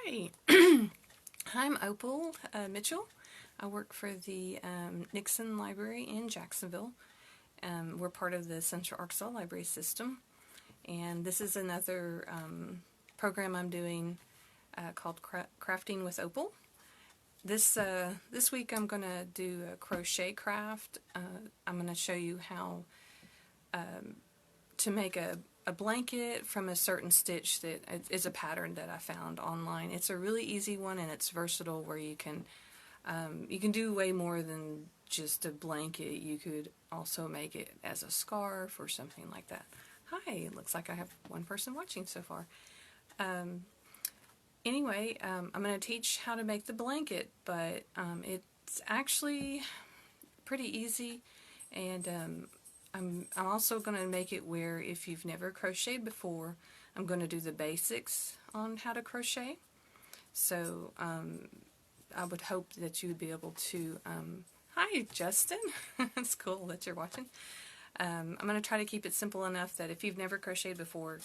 Hi, I'm Opal Mitchell. I work for the Nixon Library in Jacksonville. We're part of the Central Arkansas Library System, and this is another program I'm doing called Crafting with Opal. This week I'm going to do a crochet craft. I'm going to show you how to make a blanket from a certain stitch that is a pattern that I found online. It's a really easy one, and it's versatile where you can do way more than just a blanket. You could also make it as a scarf or something like that. Hi, looks like I have one person watching so far. Anyway, I'm going to teach how to make the blanket, but it's actually pretty easy, and I'm also going to make it where if you've never crocheted before, I'm going to do the basics on how to crochet. So I would hope that you would be able to... Hi, Justin. It's cool that you're watching. I'm going to try to keep it simple enough that if you've never crocheted before,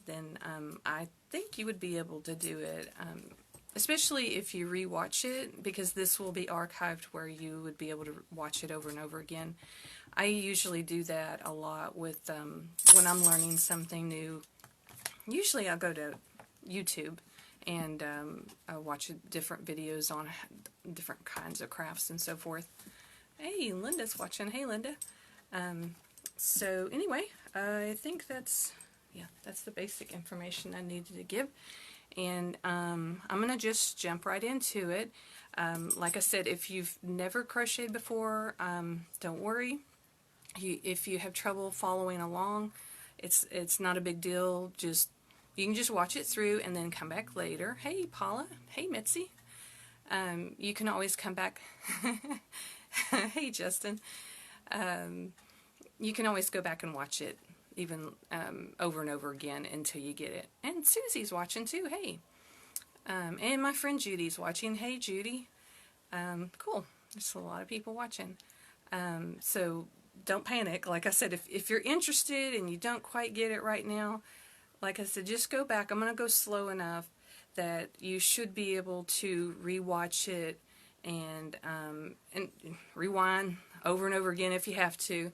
then I think you would be able to do it, especially if you re-watch it, because this will be archived where you would be able to watch it over and over again. I usually do that a lot with when I'm learning something new. Usually I'll go to YouTube and I watch different videos on different kinds of crafts and so forth. Hey, Linda's watching. Hey, Linda. So anyway, I think that's the basic information I needed to give. And I'm going to just jump right into it. Like I said, if you've never crocheted before, don't worry. If you have trouble following along, it's not a big deal. You can just watch it through and then come back later. Hey, Paula. Hey, Mitzi. You can always come back. Hey, Justin. You can always go back and watch it even over and over again until you get it. And Susie's watching too. Hey. And my friend Judy's watching. Hey, Judy. Cool. There's a lot of people watching. So don't panic. Like I said, if you're interested and you don't quite get it right now, like I said, just go back. I'm going to go slow enough that you should be able to re-watch it and rewind over and over again if you have to.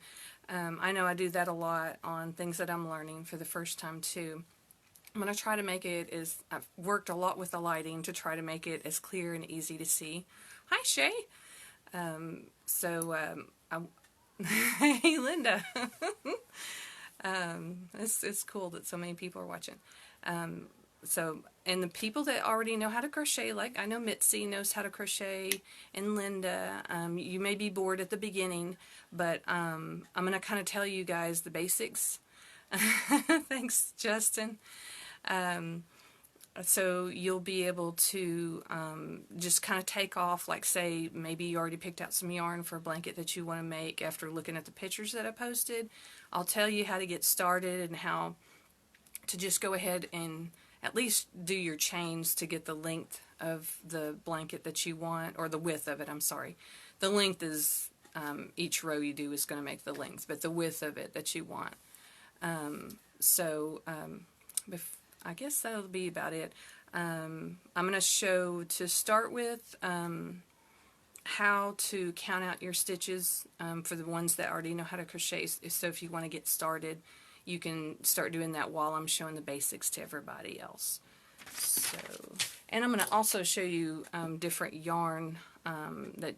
I know I do that a lot on things that I'm learning for the first time too. I'm going to try to make it I've worked a lot with the lighting to try to make it as clear and easy to see. Hi, Shay. Hey, Linda. It's cool that so many people are watching. And the people that already know how to crochet, like I know Mitzi knows how to crochet, and Linda, you may be bored at the beginning, but I'm going to kind of tell you guys the basics. Thanks, Justin. So you'll be able to just kind of take off, like say maybe you already picked out some yarn for a blanket that you want to make after looking at the pictures that I posted. I'll tell you how to get started and how to just go ahead and at least do your chains to get the length of the blanket that you want, or the width of it, I'm sorry. The length is, each row you do is going to make the length, but the width of it that you want. I guess that'll be about it. I'm going to show, to start with, how to count out your stitches for the ones that already know how to crochet. So if you want to get started, you can start doing that while I'm showing the basics to everybody else. And I'm going to also show you different yarn that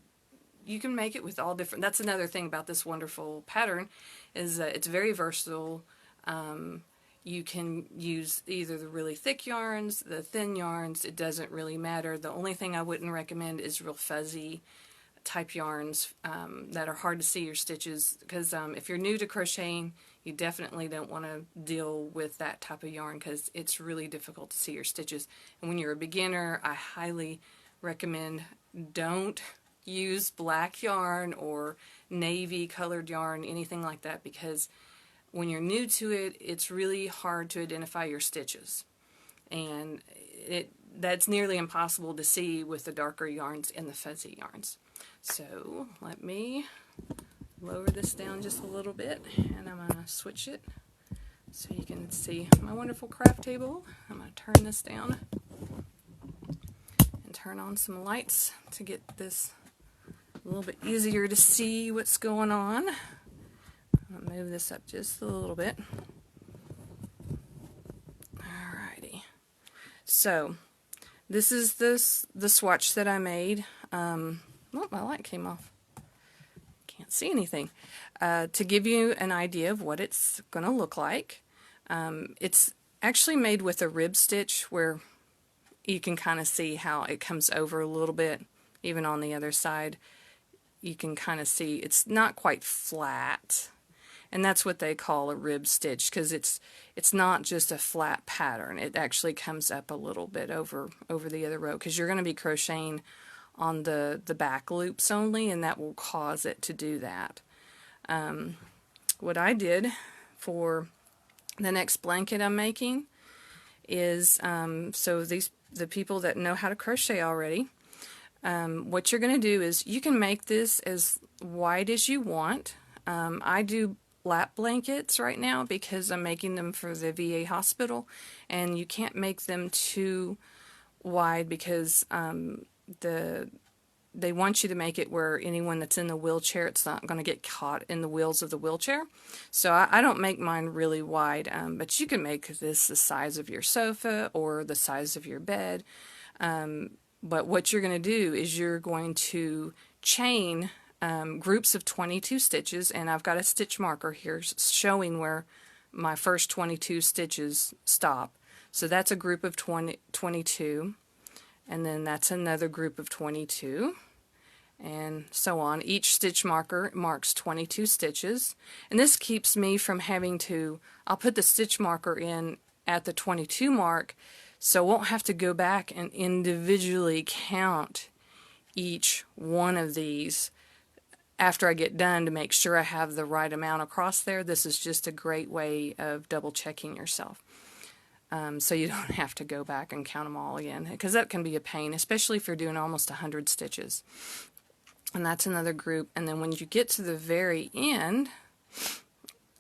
you can make it with all different. That's another thing about this wonderful pattern, is that it's very versatile. You can use either the really thick yarns, the thin yarns. It doesn't really matter. The only thing I wouldn't recommend is real fuzzy type yarns that are hard to see your stitches, because if you're new to crocheting, you definitely don't want to deal with that type of yarn because it's really difficult to see your stitches. And when you're a beginner, I highly recommend don't use black yarn or navy colored yarn, anything like that, because when you're new to it, it's really hard to identify your stitches. And that's nearly impossible to see with the darker yarns and the fuzzy yarns. So let me lower this down just a little bit, and I'm going to switch it so you can see my wonderful craft table. I'm going to turn this down. turn on some lights to get this a little bit easier to see what's going on. I'll move this up just a little bit. Alrighty. So this is the swatch that I made. Oh, my light came off. Can't see anything. To give you an idea of what it's going to look like. It's actually made with a rib stitch where you can kind of see how it comes over a little bit. Even on the other side, you can kind of see it's not quite flat. And that's what they call a rib stitch, because it's not just a flat pattern. It actually comes up a little bit over the other row, because you're going to be crocheting on the back loops only, and that will cause it to do that. What I did for the next blanket I'm making is, so the people that know how to crochet already, what you're going to do is you can make this as wide as you want. I do lap blankets right now because I'm making them for the VA hospital, and you can't make them too wide because they want you to make it where anyone that's in the wheelchair, it's not going to get caught in the wheels of the wheelchair. So I don't make mine really wide, but you can make this the size of your sofa or the size of your bed. But what you're going to do is you're going to chain groups of 22 stitches, and I've got a stitch marker here showing where my first 22 stitches stop. So that's a group of 22, and then that's another group of 22, and so on. Each stitch marker marks 22 stitches, and this keeps me from having to, I'll put the stitch marker in at the 22 mark, so I won't have to go back and individually count each one of these after I get done to make sure I have the right amount across there. This is just a great way of double checking yourself. So you don't have to go back and count them all again, because that can be a pain, especially if you're doing almost 100 stitches. And that's another group. And then when you get to the very end,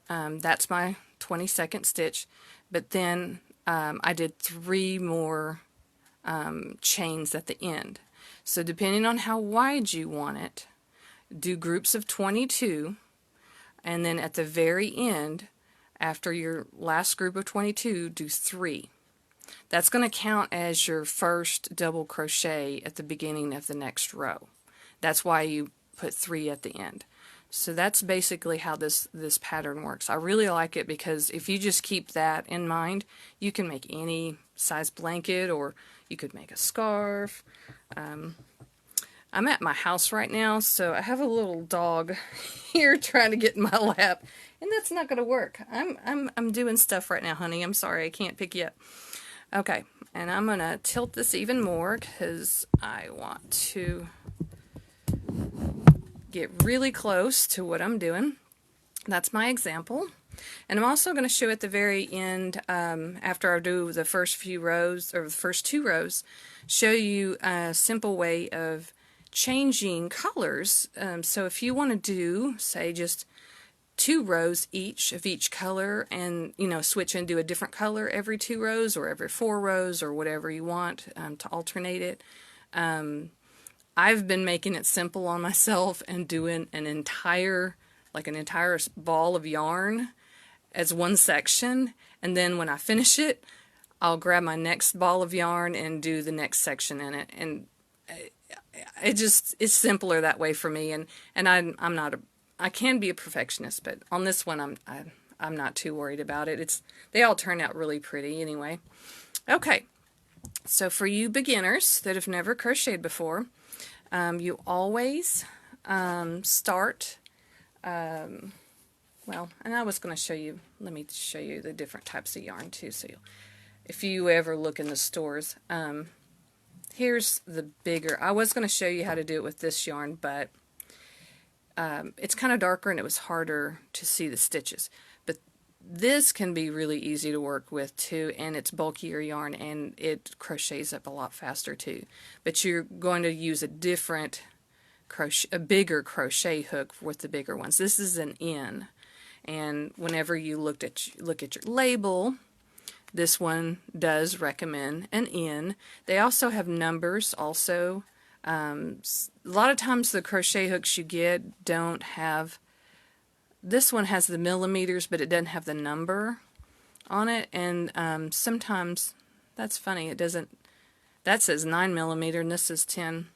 that's my 22nd stitch. But then I did 3 more chains at the end. So depending on how wide you want it, do groups of 22, and then at the very end, after your last group of 22, do 3. That's going to count as your first double crochet at the beginning of the next row. That's why you put 3 at the end. So that's basically how this pattern works. I really like it because if you just keep that in mind, you can make any size blanket, or you could make a scarf. I'm at my house right now, so I have a little dog here trying to get in my lap, and that's not going to work. I'm doing stuff right now, honey. I'm sorry, I can't pick you up. Okay, and I'm going to tilt this even more because I want to get really close to what I'm doing. That's my example. And I'm also going to show at the very end, after I do the first few rows, or the first 2 rows, show you a simple way of changing colors. So if you want to do, say, just 2 rows each of each color, and switch and do a different color every 2 rows or every 4 rows or whatever you want to alternate it. I've been making it simple on myself and doing an entire ball of yarn as one section, and then when I finish it, I'll grab my next ball of yarn and do the next section in it. And it's simpler that way for me, and I can be a perfectionist, but on this one I'm not too worried about it. They all turn out really pretty anyway. Okay, so for you beginners that have never crocheted before, you always start, well, and I was going to show you, let me show you the different types of yarn too, so if you ever look in the stores, here's the bigger. I was going to show you how to do it with this yarn, but it's kind of darker and it was harder to see the stitches. But this can be really easy to work with too, and it's bulkier yarn and it crochets up a lot faster too. But you're going to use a bigger crochet hook with the bigger ones. This is an N, and whenever you look at your label, This one does recommend an N. They also have numbers also. A lot of times the crochet hooks you get don't have, this one has the millimeters, but it doesn't have the number on it, and sometimes, that's funny, it doesn't, that says 9mm and this says 10.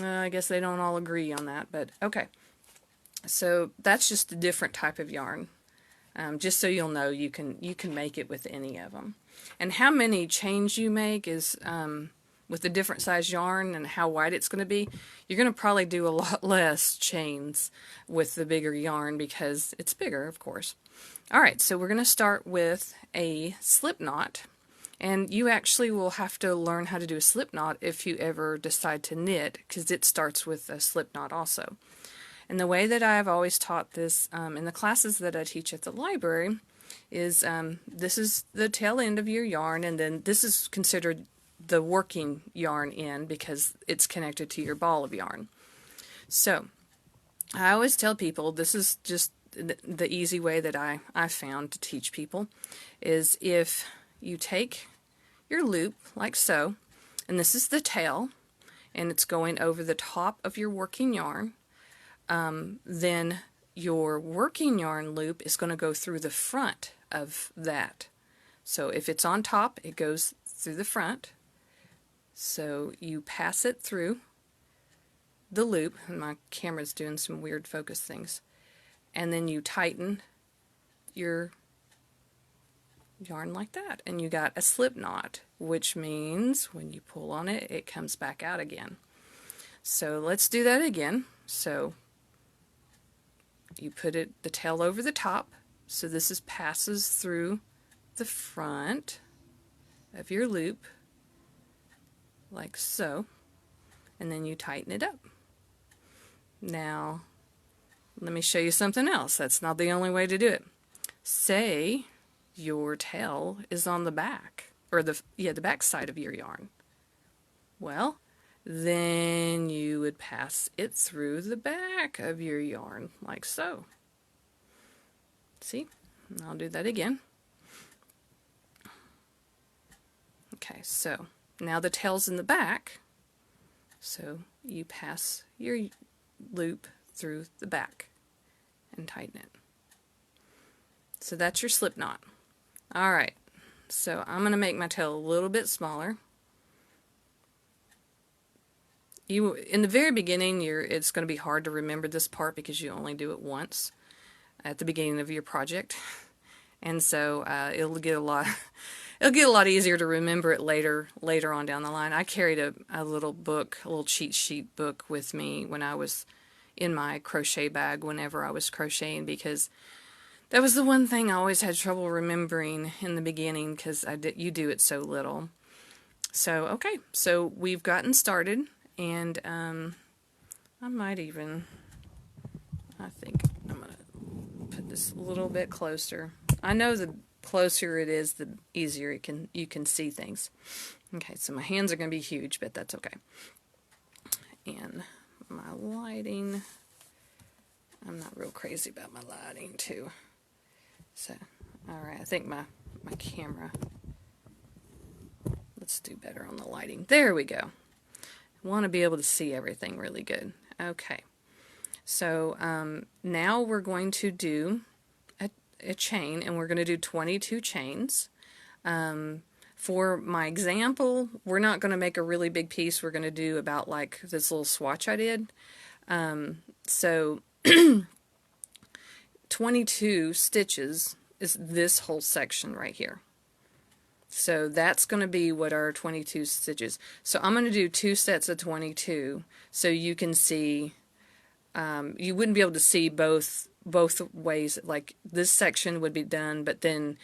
I guess they don't all agree on that, but okay. So that's just a different type of yarn. Just so you'll know, you can make it with any of them. And how many chains you make is with the different size yarn and how wide it's going to be. You're going to probably do a lot less chains with the bigger yarn because it's bigger, of course. Alright, so we're going to start with a slip knot. And you actually will have to learn how to do a slip knot if you ever decide to knit, because it starts with a slip knot also. And the way that I've always taught this in the classes that I teach at the library is this is the tail end of your yarn, and then this is considered the working yarn end because it's connected to your ball of yarn. So I always tell people, this is just the easy way that I found to teach people, is if you take your loop like so, and this is the tail, and it's going over the top of your working yarn, then your working yarn loop is going to go through the front of that. So if it's on top, it goes through the front. So you pass it through the loop, and my camera's doing some weird focus things, and then you tighten your yarn like that, and you got a slip knot, which means when you pull on it, it comes back out again. So let's do that again. So you put the tail over the top, so this passes through the front of your loop like so, and then you tighten it up. Now let me show you something else. That's not the only way to do it. Say your tail is on the back, or the back side of your yarn. Well, then you would pass it through the back of your yarn like so. See? I'll do that again. Okay, so now the tail's in the back, so you pass your loop through the back and tighten it. So that's your slip knot. Alright, so I'm going to make my tail a little bit smaller. In the very beginning, it's going to be hard to remember this part because you only do it once at the beginning of your project, and so it'll get a lot easier to remember it later on down the line. I carried a little book, a little cheat sheet book with me when I was in my crochet bag whenever I was crocheting, because that was the one thing I always had trouble remembering in the beginning because you do it so little. So okay, so we've gotten started, and I think I'm going to put this a little bit closer. I know the closer it is, the easier you can see things. Okay, so my hands are going to be huge, but that's okay. And my lighting, I'm not real crazy about my lighting too. So, alright, I think my camera, let's do better on the lighting. There we go. I want to be able to see everything really good. Okay, so now we're going to do a chain, and we're going to do 22 chains. For my example, we're not going to make a really big piece. We're going to do about like this little swatch I did. So 22 stitches is this whole section right here. So that's going to be what our 22 stitches. So I'm going to do 2 sets of 22 so you can see, you wouldn't be able to see both ways. Like this section would be done, but then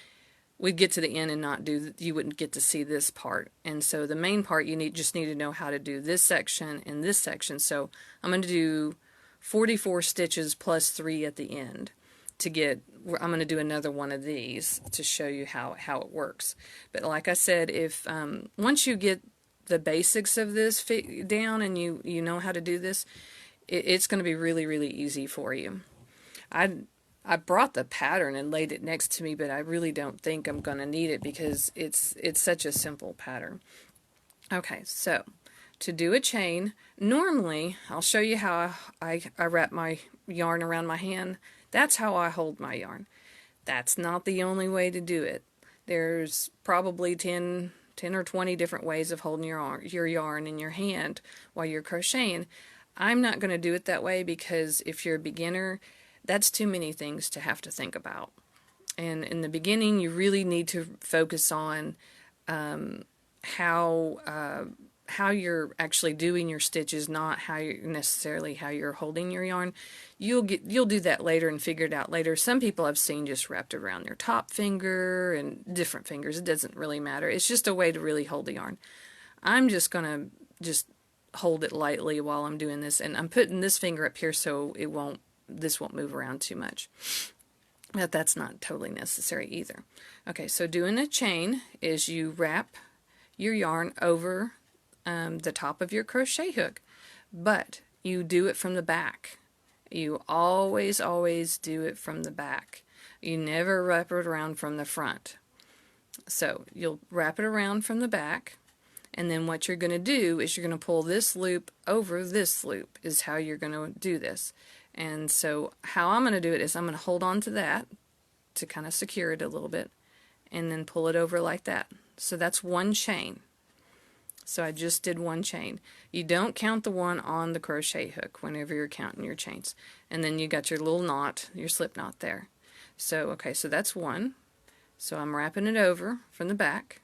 we'd get to the end and you wouldn't get to see this part. And so the main part, you just need to know how to do this section and this section. So I'm going to do 44 stitches plus 3 at the end to get, I'm going to do another one of these to show you how it works. But like I said, if once you get the basics of this down and you know how to do this, it's going to be really, really easy for you. I brought the pattern and laid it next to me, but I really don't think I'm going to need it because it's such a simple pattern. Okay, so to do a chain, normally I'll show you how I wrap my yarn around my hand. That's how I hold my yarn. That's not the only way to do it. There's probably 10 or 20 different ways of holding your yarn in your hand while you're crocheting. I'm not going to do it that way because if you're a beginner, that's too many things to have to think about. And in the beginning, you really need to focus on how you're actually doing your stitches, not how you're holding your yarn. You'll do that later and figure it out later. Some people I've seen just wrapped around their top finger and different fingers. It doesn't really matter. It's just a way to really hold the yarn. I'm just gonna hold it lightly while I'm doing this, and I'm putting this finger up here so this won't move around too much. But that's not totally necessary either. Okay, so doing a chain is you wrap your yarn over the top of your crochet hook, but you do it from the back. You always do it from the back. You never wrap it around from the front. So you'll wrap it around from the back, and then what you're going to do is you're going to pull this loop over this loop is how you're going to do this. And so how I'm going to do it is I'm going to hold on to that to kind of secure it a little bit and then pull it over like that. So that's one chain. So I just did one chain. You don't count the one on the crochet hook whenever you're counting your chains. And then you got your little knot, your slip knot there. So okay, so that's one. So I'm wrapping it over from the back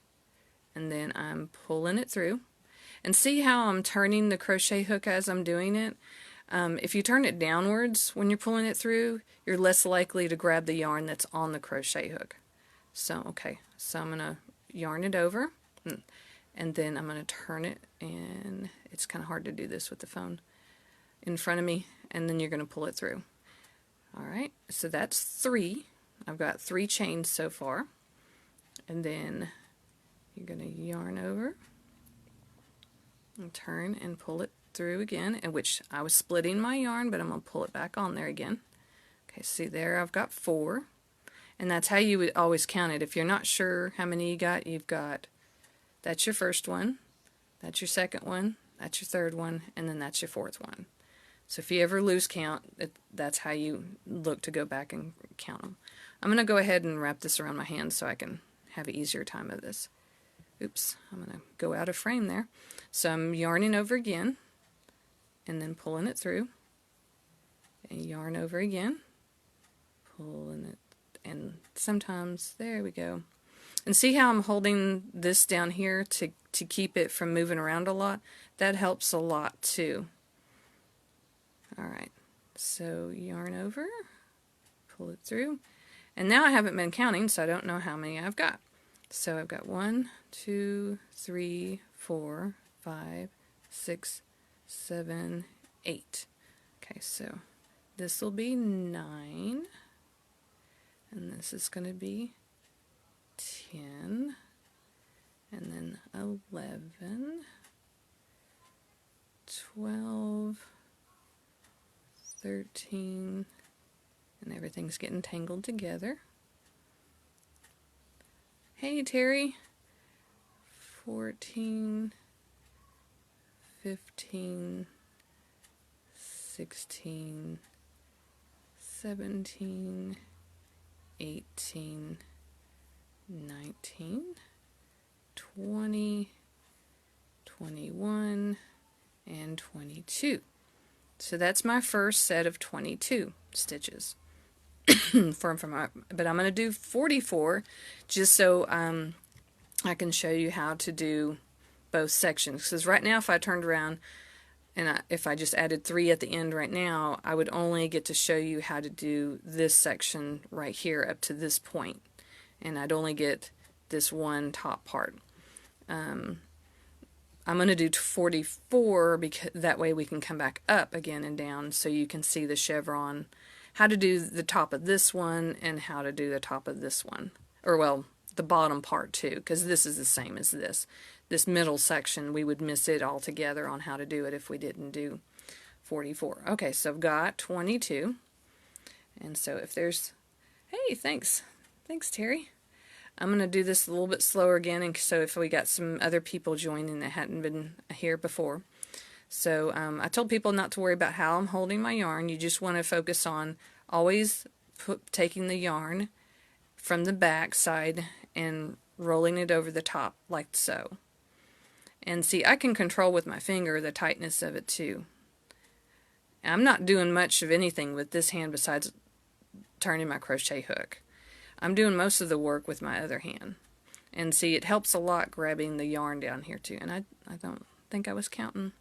and then I'm pulling it through. And see how I'm turning the crochet hook as I'm doing it? If you turn it downwards when you're pulling it through, you're less likely to grab the yarn that's on the crochet hook. So, okay, so I'm going to yarn it over, and then I'm going to turn it, and it's kind of hard to do this with the phone in front of me, and then you're going to pull it through. Alright, so that's 3. I've got 3 chains so far, and then you're going to yarn over, and turn and pull it through again, in which I was splitting my yarn, but I'm going to pull it back on there again. Okay, see there I've got 4, and that's how you would always count it. If you're not sure how many you've got, that's your first one, that's your second one, that's your third one, and then that's your fourth one. So if you ever lose count, that's how you look to go back and count them. I'm going to go ahead and wrap this around my hand so I can have an easier time of this. Oops, I'm going to go out of frame there. So I'm yarning over again, and then pulling it through, and yarn over again, pulling it, and sometimes, there we go. And see how I'm holding this down here to keep it from moving around a lot? That helps a lot too. Alright, so yarn over, pull it through, and now I haven't been counting, so I don't know how many I've got. So I've got 1, 2, 3, 4, 5, 6, 7, 8. Okay, so this will be 9, and this is going to be 10, and then 11, 12, 13, and everything's getting tangled together. Hey Terry, 14, 15, 16, 17, 18, 19, 20, 21, and 22. So that's my first set of 22 stitches. But I'm going to do 44 just so I can show you how to do both sections. Because right now if I turned around and if I just added 3 at the end right now, I would only get to show you how to do this section right here up to this point. And I'd only get this one top part. I'm going to do 44 because that way we can come back up again and down so you can see the chevron, how to do the top of this one and how to do the top of this one. Or well, the bottom part too, because this is the same as this. This middle section, we would miss it altogether on how to do it if we didn't do 44. Okay, so I've got 22. And so if there's Hey, thanks. Thanks, Terry. I'm going to do this a little bit slower again, and so if we got some other people joining that hadn't been here before. So I told people not to worry about how I'm holding my yarn. You just want to focus on always taking the yarn from the back side and rolling it over the top like so. And see, I can control with my finger the tightness of it too. I'm not doing much of anything with this hand besides turning my crochet hook. I'm doing most of the work with my other hand. And see, it helps a lot grabbing the yarn down here too. And I don't think I was counting.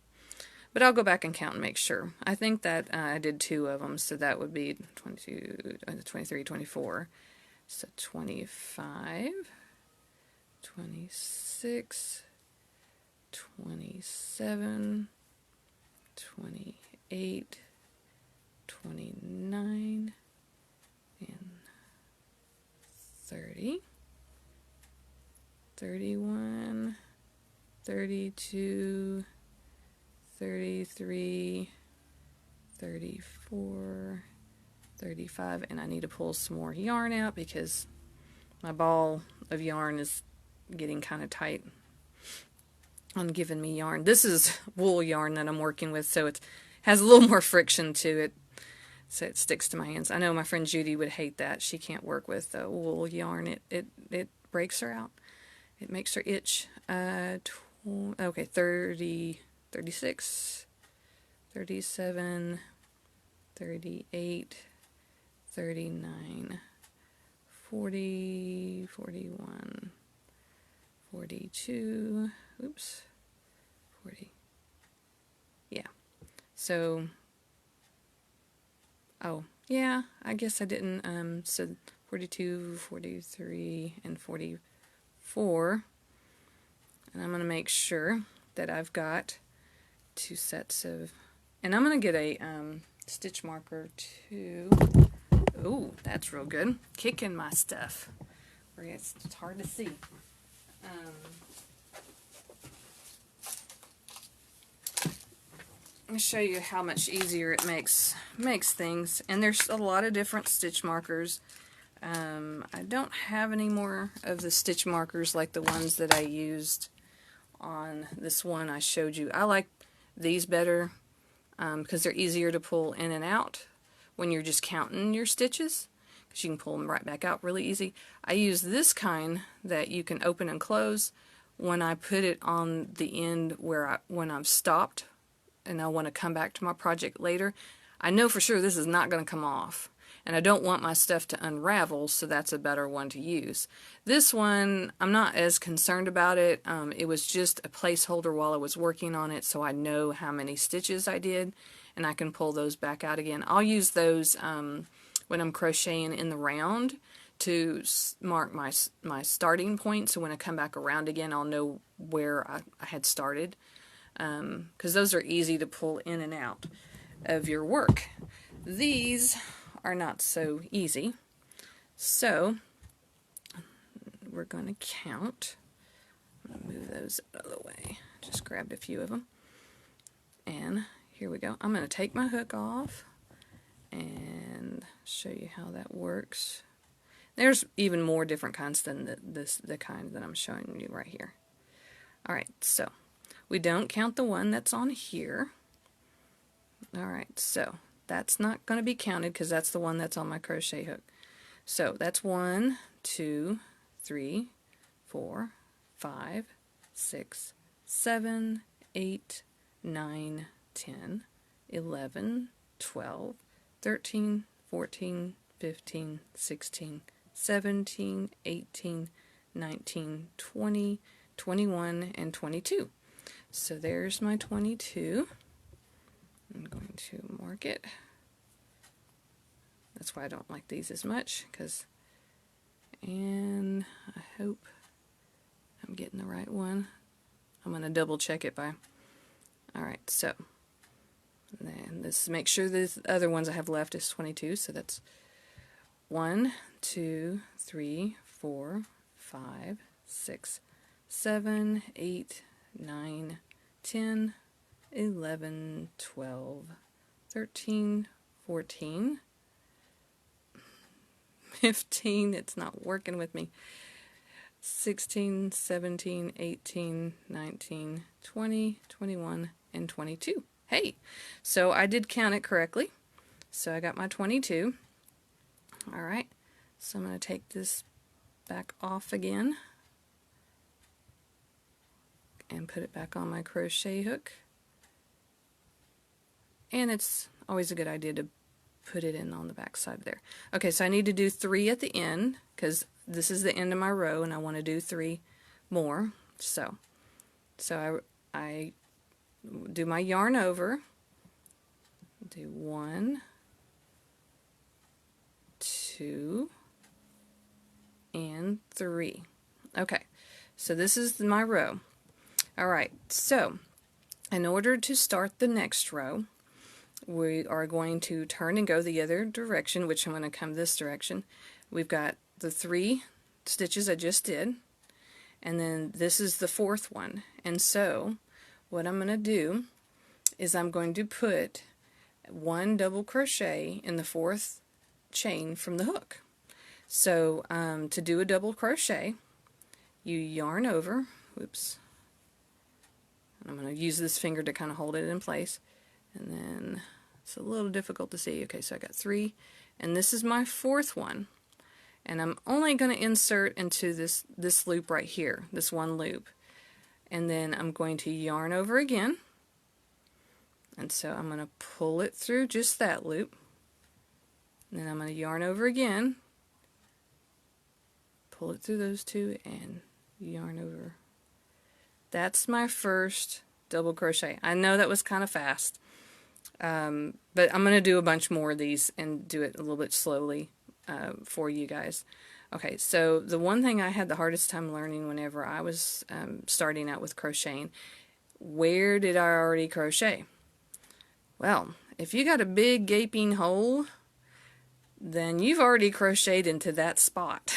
But I'll go back and count and make sure. I think that I did 2 of them, so that would be 22, 23, 24. So 25, 26, 27, 28, 29, and 30, 31, 32, 33, 34, 35, and I need to pull some more yarn out because my ball of yarn is getting kind of tight on giving me yarn. This is wool yarn that I'm working with, so it has a little more friction to it, so it sticks to my hands. I know my friend Judy would hate that. She can't work with wool yarn. It breaks her out. It makes her itch. Okay, 30, 36, 37, 38, 39, 40, 41, 42, oops, 40, yeah, so, oh, yeah, I guess I didn't, so 42, 43, and 44, and I'm going to make sure that I've got 2 sets of, and I'm going to get a stitch marker too. Oh, that's real good. Kicking my stuff. It's hard to see. Let me show you how much easier it makes things. And there's a lot of different stitch markers. I don't have any more of the stitch markers like the ones that I used on this one I showed you. I like these better because they're easier to pull in and out when you're just counting your stitches, because you can pull them right back out really easy. I use this kind that you can open and close when I put it on the end when I've stopped and I want to come back to my project later. I know for sure this is not going to come off, and I don't want my stuff to unravel, so that's a better one to use. This one, I'm not as concerned about it. It was just a placeholder while I was working on it, so I know how many stitches I did, and I can pull those back out again. I'll use those when I'm crocheting in the round to mark my starting point, so when I come back around again, I'll know where I had started, because those are easy to pull in and out of your work. These are not so easy, so we're going to count. I'm going to move those out of the way. Just grabbed a few of them, and here we go. I'm going to take my hook off and show you how that works. There's even more different kinds than the kind that I'm showing you right here. Alright, so we don't count the one that's on here. Alright, so that's not going to be counted because that's the one that's on my crochet hook. So that's 1, 2, 3, 4, 5, 6, 7, 8, 9, 10, 11, 12, 13, 14, 15, 16, 17, 18, 19, 20, 21, and 22. So there's my 22. I'm going to mark it. That's why I don't like these as much, and I hope I'm getting the right one. I'm going to double check it by. Alright, so then this, make sure the other ones I have left is 22, so that's 1, 2, 3, 4, 5, 6, 7, 8, 9, 10, 11, 12, 13, 14, 15, it's not working with me. 16, 17, 18, 19, 20, 21, and 22. Hey, so I did count it correctly. So I got my 22. Alright, so I'm going to take this back off again and put it back on my crochet hook. And it's always a good idea to put it in on the back side there. Okay, so I need to do 3 at the end because this is the end of my row and I want to do 3 more. So I do my yarn over, do 1, 2, and 3. Okay, so this is my row. Alright, so in order to start the next row, we are going to turn and go the other direction, which I'm going to come this direction. We've got the 3 stitches I just did, and then this is the 4th one. And so what I'm going to do is I'm going to put 1 double crochet in the 4th chain from the hook. So to do a double crochet, you yarn over, whoops, I'm going to use this finger to kind of hold it in place, and then it's a little difficult to see. Okay, so I got 3, and this is my 4th one, and I'm only going to insert into this loop right here, this one loop, and then I'm going to yarn over again, and so I'm going to pull it through just that loop, and then I'm going to yarn over again, pull it through those 2, and yarn over. That's my first double crochet. I know that was kind of fast, but I'm going to do a bunch more of these and do it a little bit slowly for you guys. Okay, so the one thing I had the hardest time learning whenever I was starting out with crocheting, where did I already crochet? Well, if you got a big gaping hole, then you've already crocheted into that spot.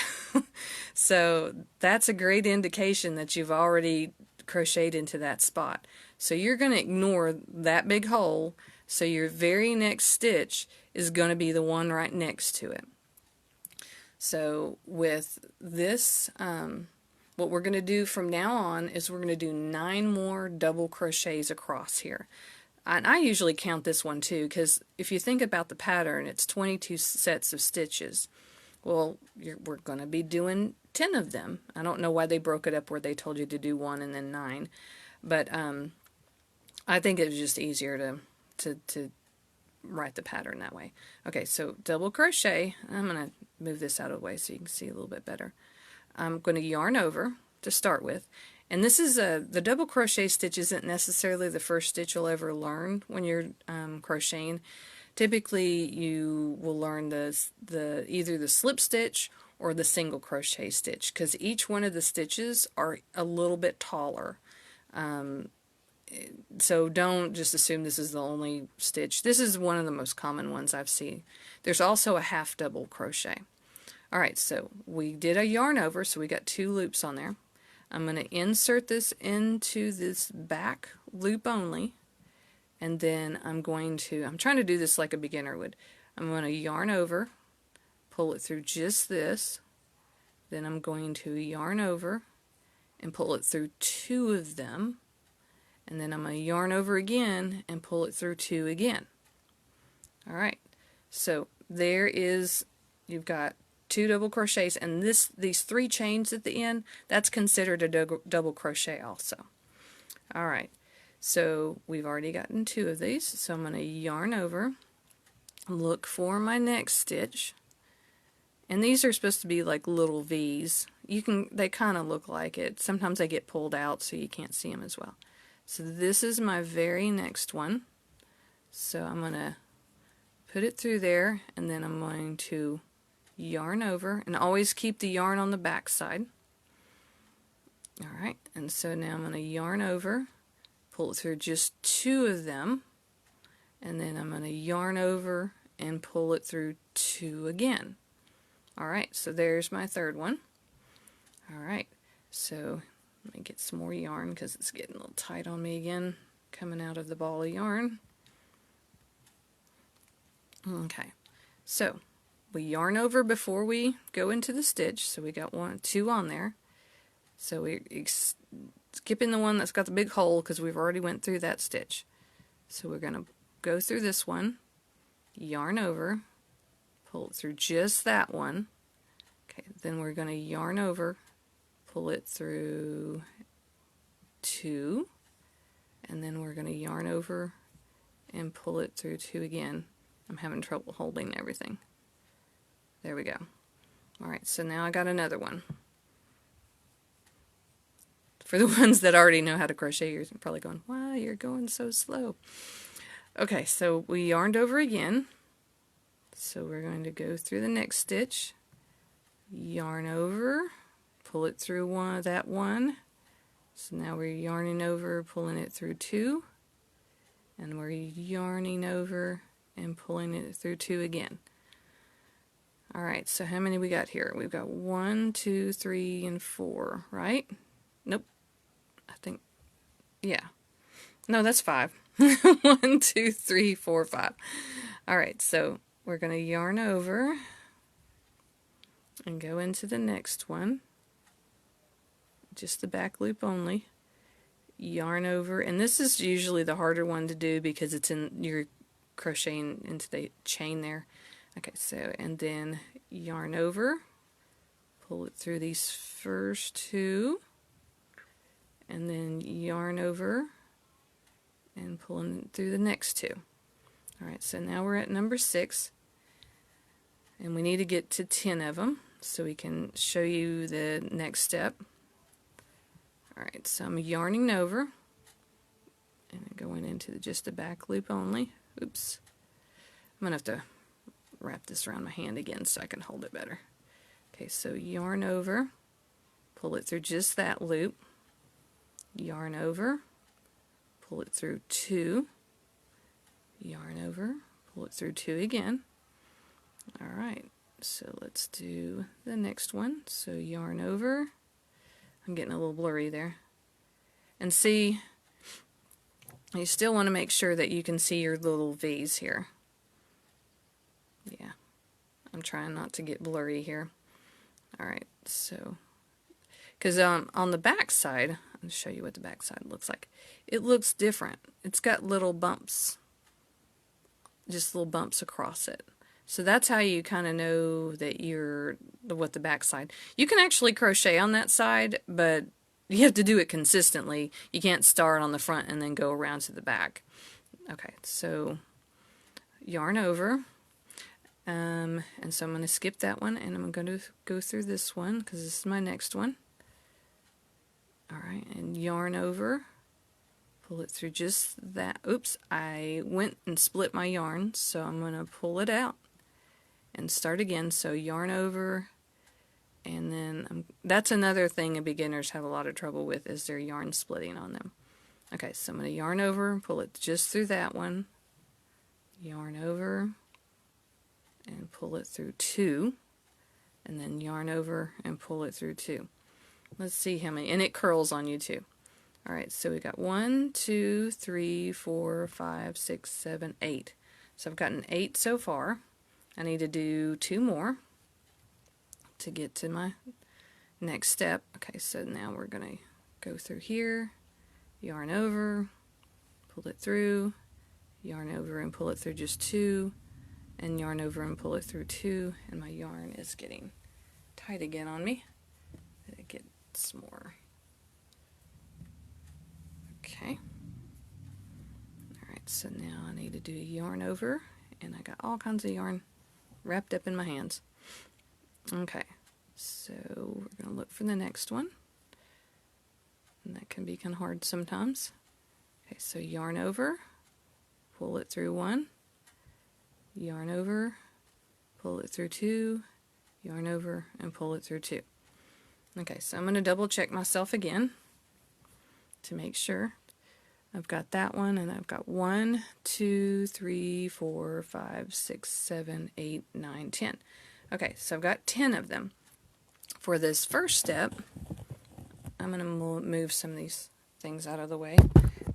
So that's a great indication that you've already crocheted into that spot. So you're going to ignore that big hole, so your very next stitch is going to be the one right next to it. So with this, what we're going to do from now on is we're going to do 9 more double crochets across here. And I usually count this one too, because if you think about the pattern, it's 22 sets of stitches. Well, we're going to be doing 10 of them. I don't know why they broke it up where they told you to do 1 and then 9, but I think it was just easier to write the pattern that way. Okay, so double crochet. I'm going to move this out of the way so you can see a little bit better. I'm going to yarn over to start with. And this is the double crochet stitch isn't necessarily the first stitch you'll ever learn when you're crocheting. Typically you will learn either the slip stitch or the single crochet stitch, because each one of the stitches are a little bit taller. So don't just assume this is the only stitch. This is one of the most common ones I've seen. There's also a half double crochet. Alright, so we did a yarn over, so we got 2 loops on there. I'm going to insert this into this back loop only, and then I'm trying to do this like a beginner would. I'm going to yarn over, pull it through just this, then I'm going to yarn over and pull it through 2 of them, and then I'm going to yarn over again and pull it through 2 again. Alright, so there is, you've got 2 double crochets, and these 3 chains at the end, that's considered a double crochet also. Alright, so we've already gotten 2 of these, so I'm going to yarn over, look for my next stitch, and these are supposed to be like little V's. They kind of look like it. Sometimes they get pulled out so you can't see them as well. So this is my very next one, so I'm going to put it through there, and then I'm going to yarn over, and always keep the yarn on the back side. Alright, and so now I'm going to yarn over, pull it through just 2 of them, and then I'm going to yarn over and pull it through 2 again. Alright, so there's my 3rd one. Alright, so let me get some more yarn because it's getting a little tight on me again, coming out of the ball of yarn. Okay, so we yarn over before we go into the stitch, so we got two on there. So we're skipping the one that's got the big hole because we've already went through that stitch. So we're going to go through this one, yarn over, pull it through just that one. Okay, then we're going to yarn over, pull it through two, and then we're going to yarn over and pull it through two again. I'm having trouble holding everything. There we go. Alright, so now I got another one. For the ones that already know how to crochet, you're probably going, wow, you're going so slow. Okay, so we yarned over again. So we're going to go through the next stitch, yarn over, pull it through that one. So now we're yarning over, pulling it through two, and we're yarning over and pulling it through two again. Alright, so how many we got here? We've got 1, 2, 3, and 4, right? Nope. I think, yeah. No, that's 5. 1, 2, 3, 4, 5. Alright, so we're going to yarn over and go into the next one. Just the back loop only. Yarn over, and this is usually the harder one to do because it's you're crocheting into the chain there. Okay, so, and then yarn over, pull it through these first two, and then yarn over and pulling it through the next two. Alright, so now we're at number 6, and we need to get to 10 of them so we can show you the next step. Alright, so I'm yarning over and going into just the back loop only. Oops. I'm going to have to wrap this around my hand again so I can hold it better. Okay, so yarn over, pull it through just that loop, yarn over, pull it through two, yarn over, pull it through two again. Alright, so let's do the next one. So yarn over, I'm getting a little blurry there, and see, you still want to make sure that you can see your little V's here. Yeah, I'm trying not to get blurry here. Alright, so, because on the back side, I'll show you what the back side looks like. It looks different. It's got little bumps, just little bumps across it. So that's how you kind of know that you're what the back side. You can actually crochet on that side, but you have to do it consistently. You can't start on the front and then go around to the back. Okay, so yarn over. And so I'm going to skip that one, and I'm going to go through this one because this is my next one. Alright, and yarn over, pull it through just that. Oops, I went and split my yarn, so I'm going to pull it out and start again. So yarn over, and then that's another thing beginners have a lot of trouble with, is their yarn splitting on them. Okay, so I'm going to yarn over, pull it just through that one, yarn over, and pull it through two, and then yarn over and pull it through two. Let's see how many, and it curls on you too. Alright, so we got 1, 2, 3, 4, 5, 6, 7, 8. So I've gotten 8 so far. I need to do 2 more to get to my next step. Okay, so now we're going to go through here, yarn over, pull it through, yarn over and pull it through just 2, and yarn over and pull it through 2, and my yarn is getting tight again on me. It gets more. Okay. Alright, so now I need to do a yarn over, and I got all kinds of yarn wrapped up in my hands. Okay, so we're going to look for the next one, and that can be kind of hard sometimes. Okay, so yarn over, pull it through 1, yarn over, pull it through 2, yarn over, and pull it through 2. Okay, so I'm going to double check myself again to make sure. I've got that one, and I've got 1, 2, 3, 4, 5, 6, 7, 8, 9, 10. Okay, so I've got 10 of them. For this first step, I'm going to move some of these things out of the way.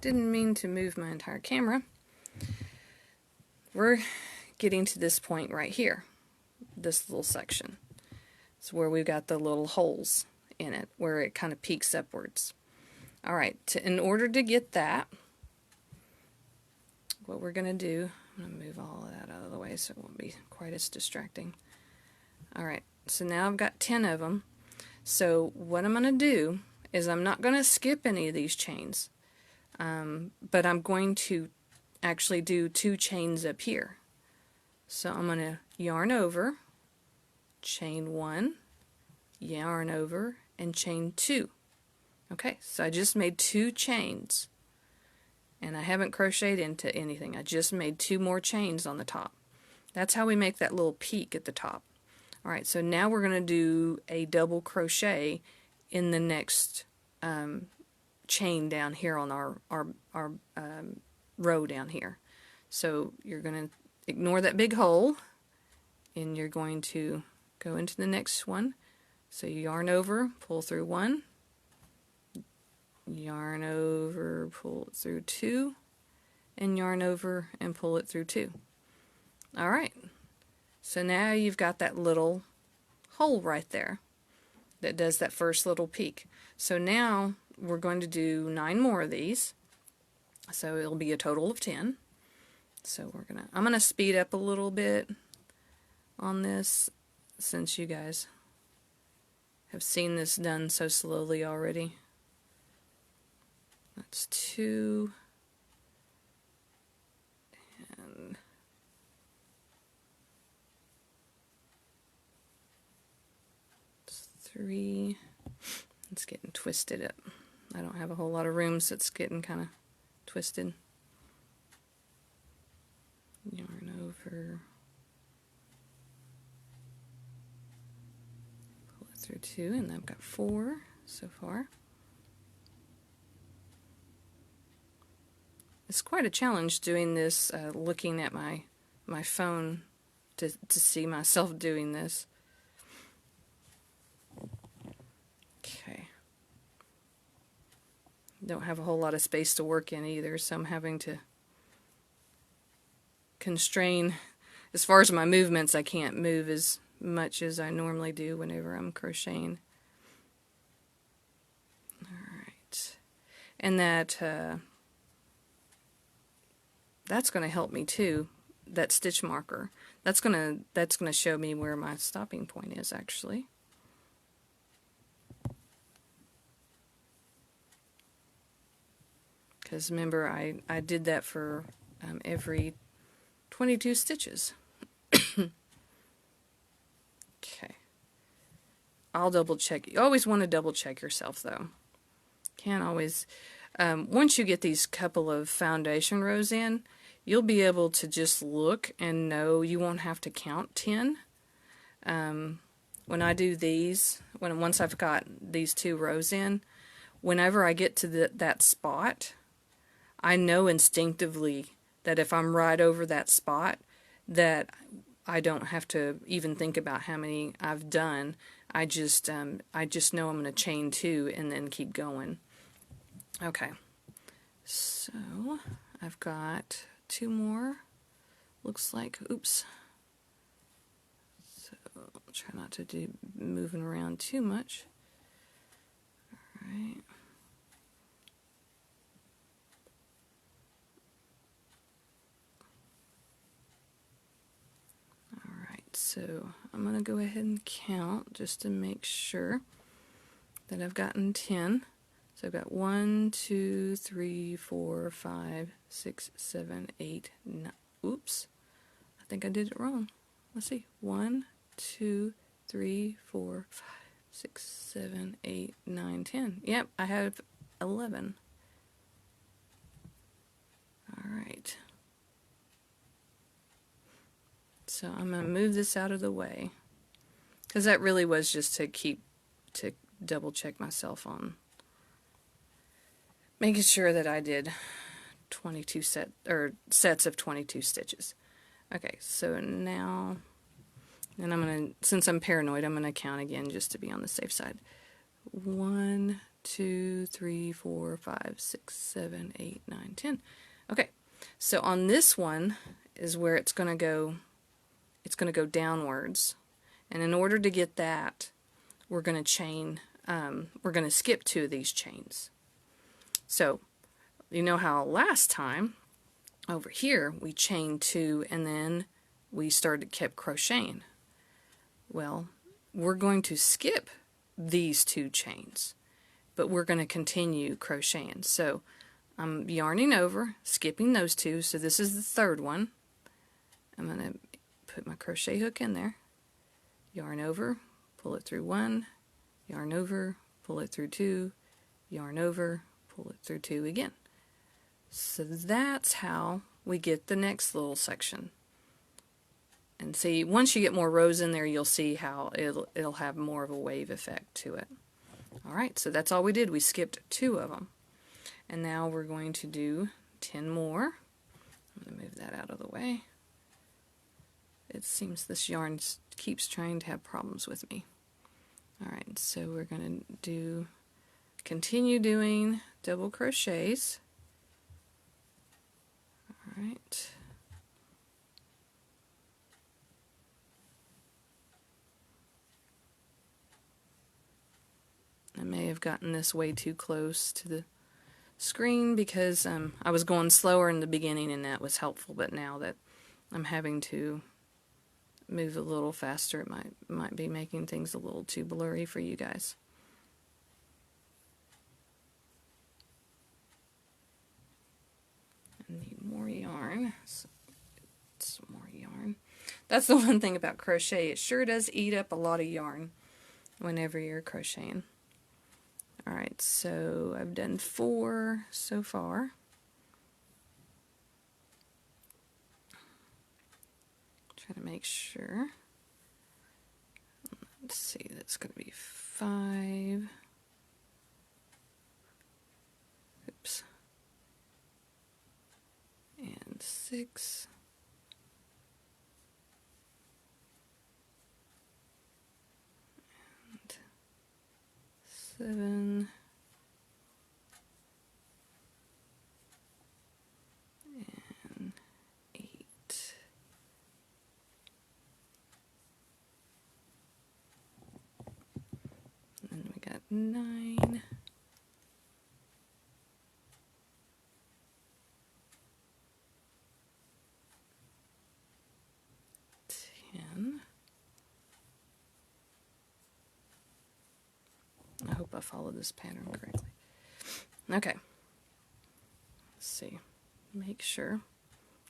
Didn't mean to move my entire camera. We're getting to this point right here. this little section. It's where we've got the little holes in it, where it kind of peaks upwards. Alright, in order to get that, what we're going to do, I'm going to move all of that out of the way so it won't be quite as distracting. Alright, so now I've got 10 of them. So what I'm going to do is I'm not going to skip any of these chains, but I'm going to actually do 2 chains up here. So I'm going to yarn over, chain 1, yarn over, and chain 2. Okay, so I just made 2 chains, and I haven't crocheted into anything. I just made 2 more chains on the top. That's how we make that little peak at the top. Alright, so now we're going to do a double crochet in the next chain down here on our row down here. So you're going to ignore that big hole, and you're going to go into the next one. So you yarn over, pull through 1, yarn over, pull it through 2, and yarn over and pull it through 2. Alright, so now you've got that little hole right there that does that first little peak. So now we're going to do 9 more of these, so it'll be a total of 10. So I'm gonna speed up a little bit on this since you guys have seen this done so slowly already. That's 2 and 3. It's getting twisted up. I don't have a whole lot of room, so it's getting kind of twisted. Yarn over, pull it through 2, and I've got 4 so far. It's quite a challenge doing this, looking at my phone to see myself doing this. Okay. Don't have a whole lot of space to work in either, so I'm having to constrain. As far as my movements, I can't move as much as I normally do whenever I'm crocheting. Alright. And that's going to help me too, that stitch marker. That's going to show me where my stopping point is actually. Because remember, I did that for every 22 stitches. Okay. I'll double check. You always want to double check yourself though. Can't always. Once you get these couple of foundation rows in, you'll be able to just look and know. You won't have to count 10. When I do these, once I've got these 2 rows in, whenever I get to that spot, I know instinctively that if I'm right over that spot, that I don't have to even think about how many I've done. I just know I'm going to chain 2 and then keep going. Okay, so I've got 2 more. Looks like, oops. So I'll try not to do moving around too much. All right. So I'm going to go ahead and count just to make sure that I've gotten 10. So I've got 1, 2, 3, 4, 5, 6, 7, 8, 9. Oops. I think I did it wrong. Let's see. 1, 2, 3, 4, 5, 6, 7, 8, 9, 10. Yep, I have 11. Alright. So I'm going to move this out of the way, because that really was just to double check myself on making sure that I did 22 sets of 22 stitches. Okay, so now, and I'm going to, since I'm paranoid, I'm going to count again just to be on the safe side. 1, 2, 3, 4, 5, 6, 7, 8, 9, 10. Okay, so on this one is where it's going to go. It's going to go downwards. And in order to get that, we're going to skip 2 of these chains. So, you know how last time, over here, we chained 2 and then we kept crocheting. Well, we're going to skip these 2 chains, but we're going to continue crocheting. So, I'm yarning over, skipping those 2, so this is the 3rd one. I'm going to put my crochet hook in there, yarn over, pull it through 1, yarn over, pull it through 2, yarn over, pull it through 2 again. So that's how we get the next little section. And see, once you get more rows in there, you'll see how it'll have more of a wave effect to it. Alright, so that's all we did. We skipped 2 of them. And now we're going to do 10 more. I'm going to move that out of the way. It seems this yarn keeps trying to have problems with me. Alright, so we're going to continue doing double crochets. Alright. I may have gotten this way too close to the screen because I was going slower in the beginning and that was helpful, but now that I'm having to move a little faster, it might be making things a little too blurry for you guys. I need more yarn. So some more yarn. That's the one thing about crochet. It sure does eat up a lot of yarn whenever you're crocheting. Alright, so I've done 4 so far. Trying to make sure. Let's see, that's going to be 5. Oops. And 6. And 7. And 8. And then we got 9. 10. I hope I followed this pattern correctly. Okay. Let's see. Make sure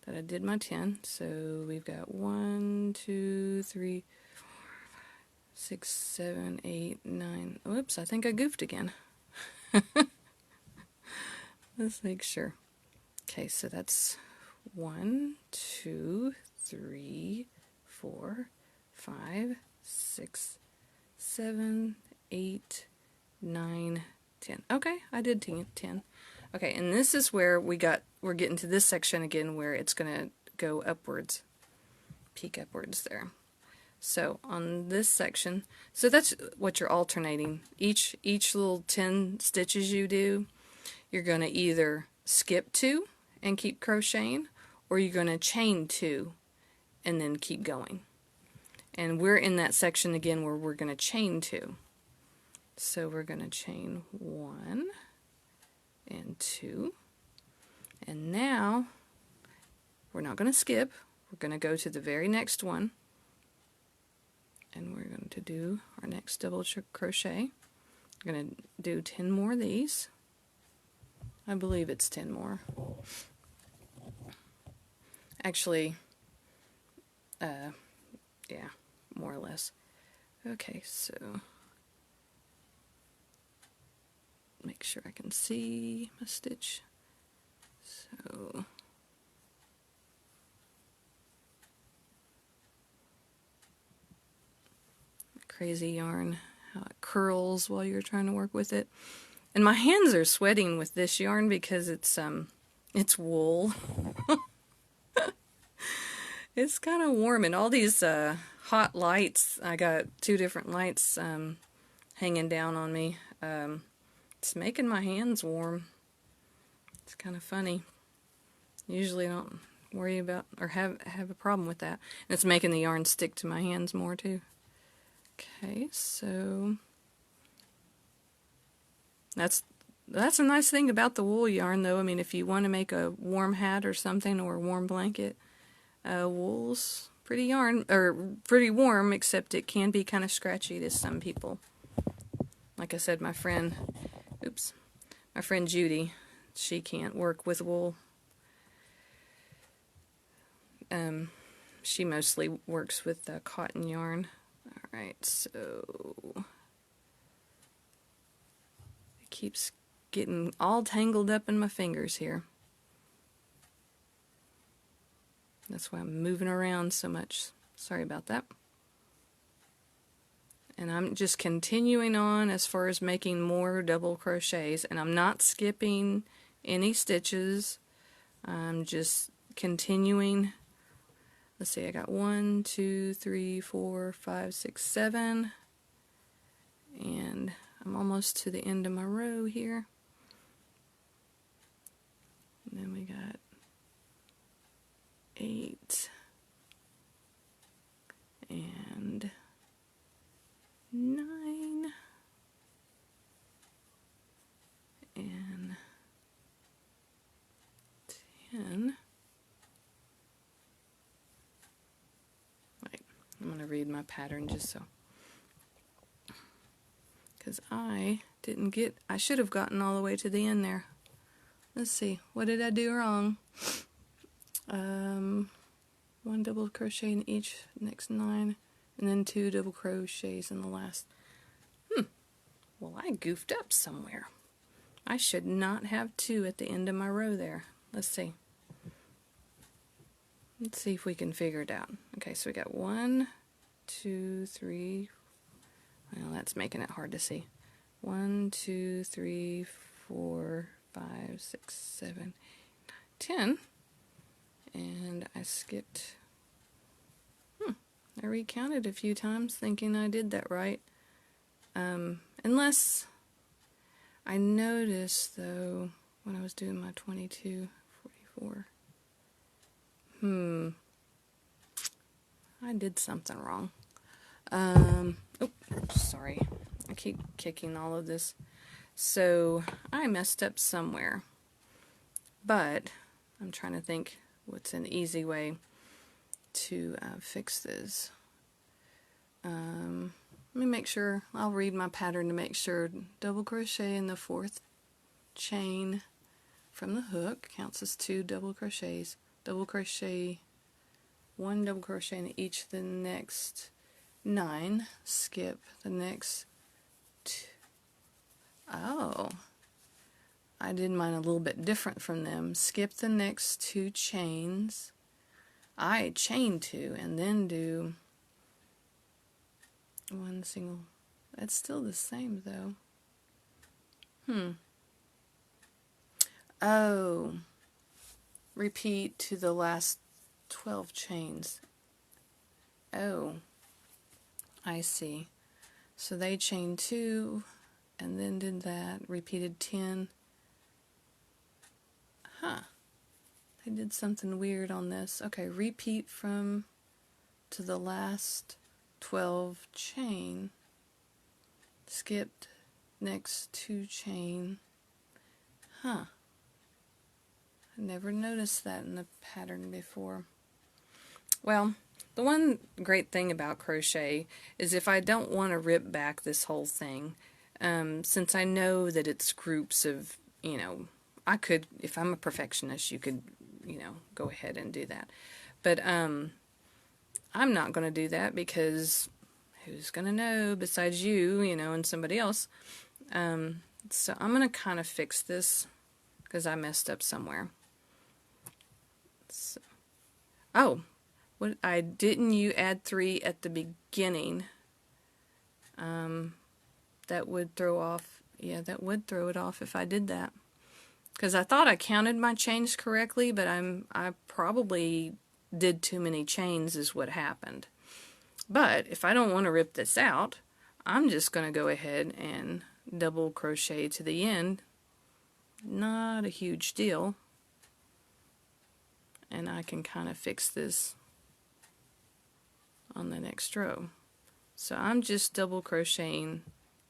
that I did my 10. So we've got 1, 2, 3, 4, 5, 6, 7, 8, 9. Oops, I think I goofed again. Let's make sure. Okay, so that's 1, 2, 3, 4, 5, 6, 7, 8, 9, 10. Okay, I did 10. Okay, and this is where we're getting to this section again where it's going to go upwards, peak upwards there. So on this section, so that's what you're alternating. Each little 10 stitches you do, you're going to either skip 2 and keep crocheting, or you're going to chain 2 and then keep going. And we're in that section again where we're going to chain 2. So we're going to chain 1 and 2. And now we're not going to skip. We're going to go to the very next one. And we're going to do our next double crochet. We're going to do 10 more of these. I believe it's 10 more. Actually, yeah, more or less. Okay, so make sure I can see my stitch. So crazy yarn, how it curls while you're trying to work with it. And my hands are sweating with this yarn because it's wool. It's kind of warm, and all these hot lights, I got 2 different lights hanging down on me. It's making my hands warm. It's kind of funny. Usually I don't worry about or have a problem with that. And it's making the yarn stick to my hands more too. Okay, so that's a nice thing about the wool yarn, though. I mean, if you want to make a warm hat or something, or a warm blanket, wool's pretty pretty warm, except it can be kind of scratchy to some people. Like I said, my friend Judy, she can't work with wool. She mostly works with cotton yarn. Alright, so it keeps getting all tangled up in my fingers here. That's why I'm moving around so much. Sorry about that. And I'm just continuing on as far as making more double crochets, and I'm not skipping any stitches. I'm just continuing. Let's see, I got 1, 2, 3, 4, 5, 6, 7, and I'm almost to the end of my row here. And then we got 8 and 9 and 10. Wait, I'm going to read my pattern just so, because I should have gotten all the way to the end there. Let's see, what did I do wrong? 1 double crochet in each next 9, and then 2 double crochets in the last. Well, I goofed up somewhere. I should not have 2 at the end of my row there. Let's see. Let's see if we can figure it out. Okay, so we got 1, 2, 3. Well, that's making it hard to see. 1, 2, 3, 4, 5, 6, 7, 10. And I skipped. I recounted a few times thinking I did that right. Unless I noticed, though, when I was doing my 22, 44. I did something wrong. Oh, sorry. I keep kicking all of this. So I messed up somewhere. But I'm trying to think what's an easy way to fix this. Let me make sure. I'll read my pattern to make sure. Double crochet in the 4th chain from the hook counts as 2 double crochets. Double crochet, 1 double crochet in each of the next 9. Skip the next 2. Oh, I did mine a little bit different from them. Skip the next 2 chains. I chain 2 and then do 1 single. That's still the same, though. Oh, repeat to the last 12 chains. Oh, I see. So they chained 2 and then did that, repeated 10. They did something weird on this. Okay, repeat from to the last 12 chain, skipped next 2 chain. I never noticed that in the pattern before. Well, the one great thing about crochet is if I don't want to rip back this whole thing, since I know that it's groups of, I could, if I'm a perfectionist, you could, go ahead and do that. But I'm not going to do that, because who's going to know besides you, and somebody else. So I'm going to kind of fix this because I messed up somewhere. So, didn't you add 3 at the beginning? That would throw off, that would throw it off if I did that. Because I thought I counted my chains correctly, but I probably did too many chains is what happened. But if I don't want to rip this out, I'm just going to go ahead and double crochet to the end. Not a huge deal. And I can kind of fix this on the next row. So I'm just double crocheting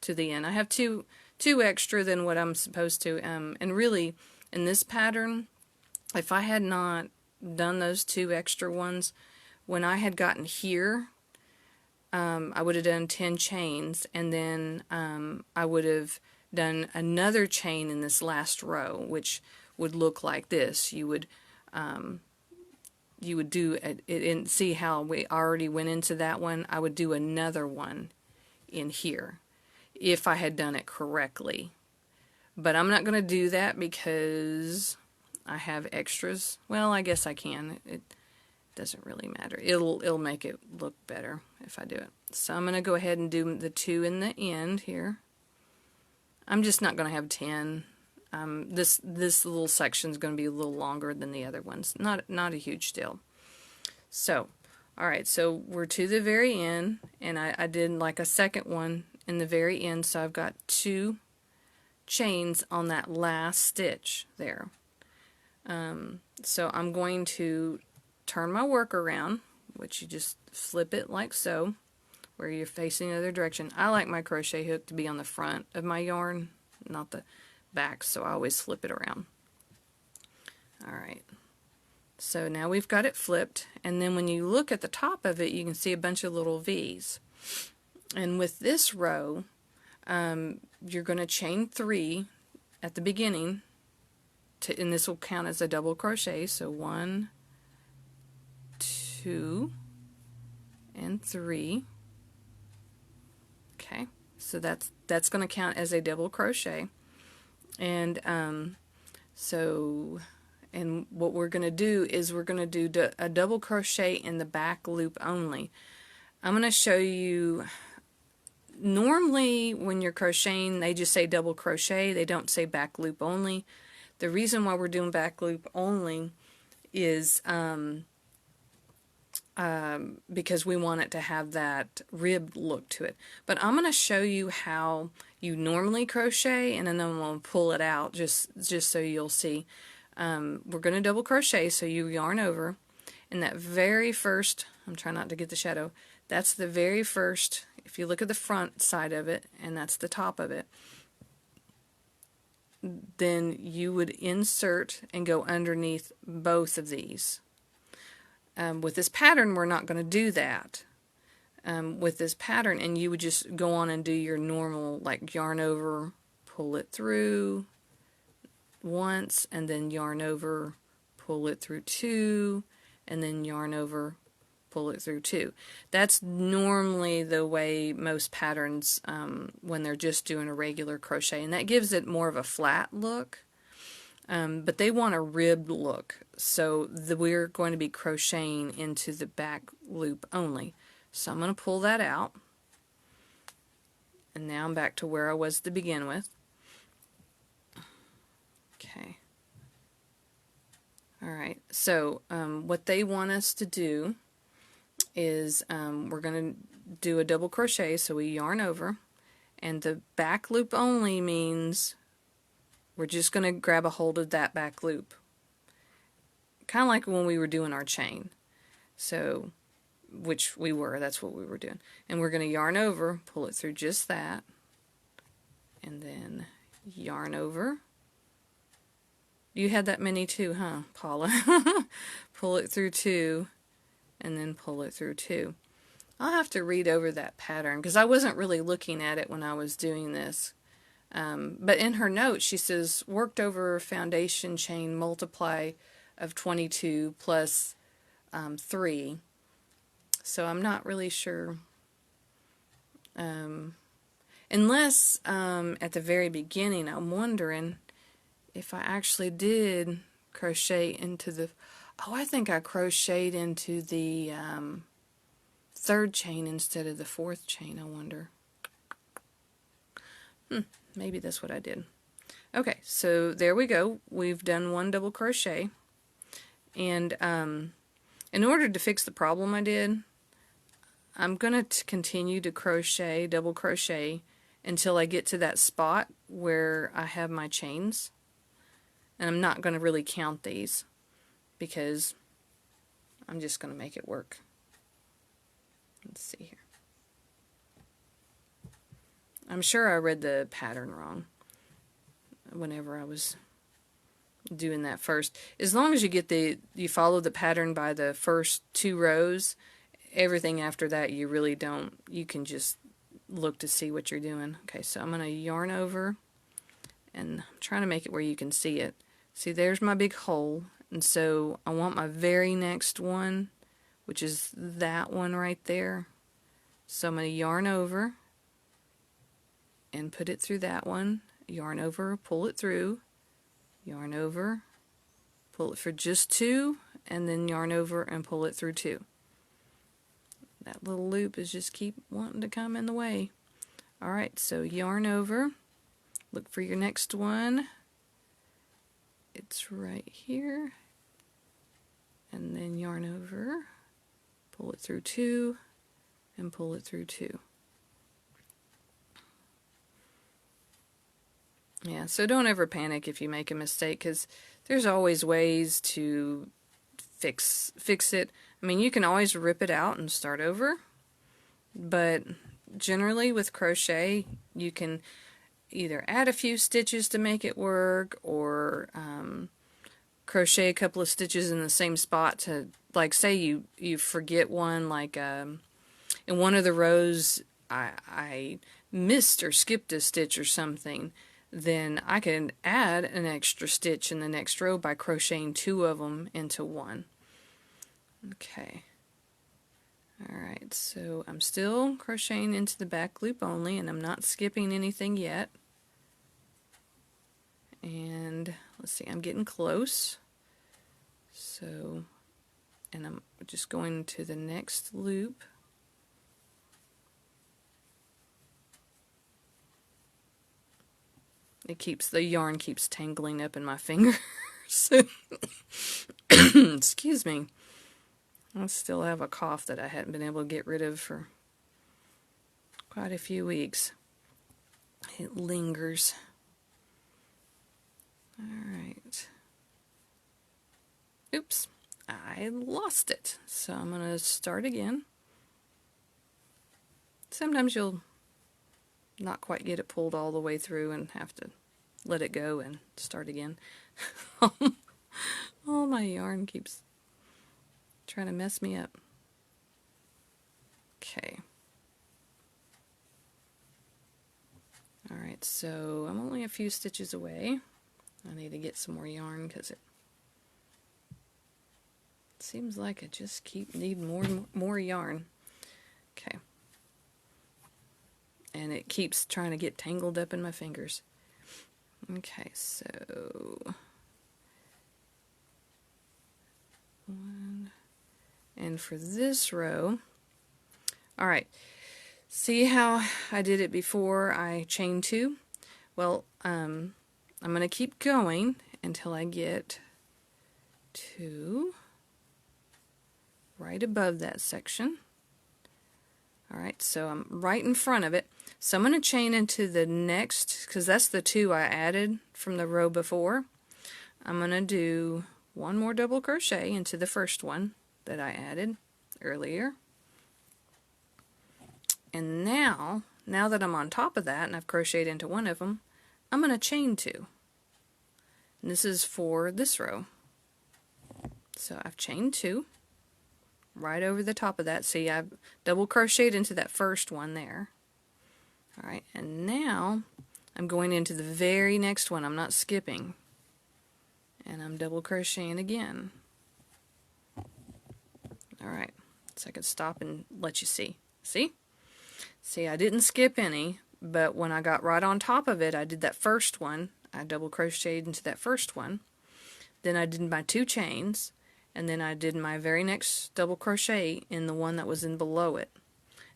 to the end. I have two extra than what I'm supposed to, and really in this pattern, if I had not done those 2 extra ones, when I had gotten here, I would have done 10 chains, and then I would have done another chain in this last row, which would look like this. You would do it, and see how we already went into that one. I would do another one in here if I had done it correctly. But I'm not going to do that because I have extras. Well, I guess I can. It doesn't really matter. It'll make it look better if I do it. So I'm going to go ahead and do the 2 in the end here. I'm just not going to have 10. This little section is going to be a little longer than the other ones. Not a huge deal. So, all right. So we're to the very end, and I did like a second one in the very end. So I've got 2 chains on that last stitch there. So I'm going to turn my work around, which you just flip it like so, where you're facing the other direction. I like my crochet hook to be on the front of my yarn, not the back, so I always flip it around. Alright, so now we've got it flipped, and then when you look at the top of it, you can see a bunch of little V's. And with this row, you're going to chain 3 at the beginning, and this will count as a double crochet. So 1, 2, and 3. Okay, so that's going to count as a double crochet. And and what we're going to do is we're going to do a double crochet in the back loop only. I'm going to show you. Normally when you're crocheting, they just say double crochet, they don't say back loop only. The reason why we're doing back loop only is because we want it to have that ribbed look to it. But I'm going to show you how you normally crochet, and then I'm going to pull it out just so you'll see. We're going to double crochet, so you yarn over, and that very first, I'm trying not to get the shadow, that's the very first, if you look at the front side of it, and that's the top of it, then you would insert and go underneath both of these. With this pattern, we're not going to do that. With this pattern, and you would just go on and do your normal, like yarn over, pull it through once, and then yarn over, pull it through 2, and then yarn over, pull it through 2. That's normally the way most patterns, when they're just doing a regular crochet, and that gives it more of a flat look. But they want a ribbed look, so we're going to be crocheting into the back loop only. So I'm going to pull that out, and now I'm back to where I was to begin with. Okay. Alright, so what they want us to do is we're going to do a double crochet, so we yarn over, and the back loop only means we're just going to grab a hold of that back loop, kind of like when we were doing our chain, so that's what we were doing, and we're going to yarn over, pull it through just that, and then yarn over. You had that many too, huh, Paula? Pull it through 2, and then pull it through 2. I'll have to read over that pattern because I wasn't really looking at it when I was doing this. But in her note, she says, worked over foundation chain multiply of 22 plus 3. So I'm not really sure. Unless at the very beginning, I'm wondering if I actually did crochet into the... Oh, I think I crocheted into the 3rd chain instead of the 4th chain, I wonder. Maybe that's what I did. Okay, so there we go. We've done 1 double crochet. And in order to fix the problem I did, I'm going to continue to crochet, double crochet, until I get to that spot where I have my chains. And I'm not going to really count these because I'm just going to make it work. Let's see here. I'm sure I read the pattern wrong whenever I was doing that first. As long as you follow the pattern by the first 2 rows, everything after that you really don't, you can just look to see what you're doing. Okay, so I'm going to yarn over, and I'm trying to make it where you can see it. See, there's my big hole, and so I want my very next one, which is that one right there. So I'm going to yarn over and put it through that one, yarn over, pull it through, yarn over, pull it for just 2, and then yarn over and pull it through 2. That little loop is just keep wanting to come in the way. Alright, so yarn over, look for your next one. It's right here. And then yarn over, pull it through 2, and pull it through 2. Yeah, so don't ever panic if you make a mistake, because there's always ways to fix it. I mean, you can always rip it out and start over, but generally with crochet you can either add a few stitches to make it work, or crochet a couple of stitches in the same spot to, like, say you forget one, like in one of the rows I missed or skipped a stitch or something, then I can add an extra stitch in the next row by crocheting 2 of them into one. Okay. Alright, so I'm still crocheting into the back loop only, and I'm not skipping anything yet. And let's see, I'm getting close. So, and I'm just going to the next loop. The yarn keeps tangling up in my fingers. Excuse me. I still have a cough that I hadn't been able to get rid of for quite a few weeks. It lingers. Alright. Oops. I lost it. So I'm going to start again. Sometimes you'll not quite get it pulled all the way through and have to let it go and start again. Oh, my yarn keeps trying to mess me up. Okay. Alright, so I'm only a few stitches away. I need to get some more yarn because it seems like I just keep needing more yarn. Okay. And it keeps trying to get tangled up in my fingers. Okay, so one, and for this row, alright, see how I did it before I chained 2? Well, I'm going to keep going until I get to right above that section. Alright, so I'm right in front of it. So I'm going to chain into the next, because that's the 2 I added from the row before. I'm going to do 1 more double crochet into the first one that I added earlier. And now that I'm on top of that and I've crocheted into one of them, I'm going to chain 2. And this is for this row. So I've chained 2 right over the top of that. See, I've double crocheted into that first one there. Alright, and now I'm going into the very next one. I'm not skipping. And I'm double crocheting again. Alright, so I can stop and let you see. See? See, I didn't skip any, but when I got right on top of it, I did that first one. I double crocheted into that first one. Then I did my 2 chains, and then I did my very next double crochet in the one that was in below it.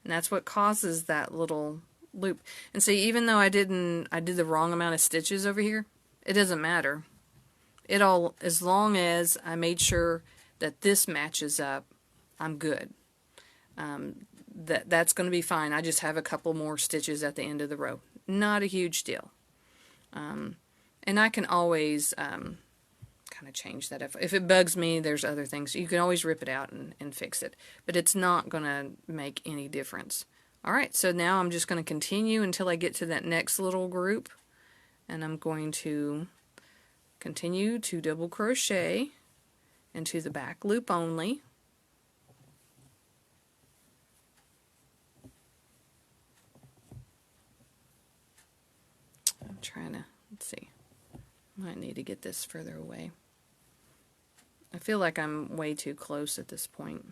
And that's what causes that little loop. And see, even though I did the wrong amount of stitches over here, it doesn't matter. As long as I made sure that this matches up, I'm good. That's going to be fine. I just have a couple more stitches at the end of the row. Not a huge deal. And I can always kind of change that. If it bugs me, there's other things. You can always rip it out and fix it. But it's not going to make any difference. Alright, so now I'm just going to continue until I get to that next little group, and I'm going to continue to double crochet into the back loop only. I'm trying to, let's see, might need to get this further away. I feel like I'm way too close at this point.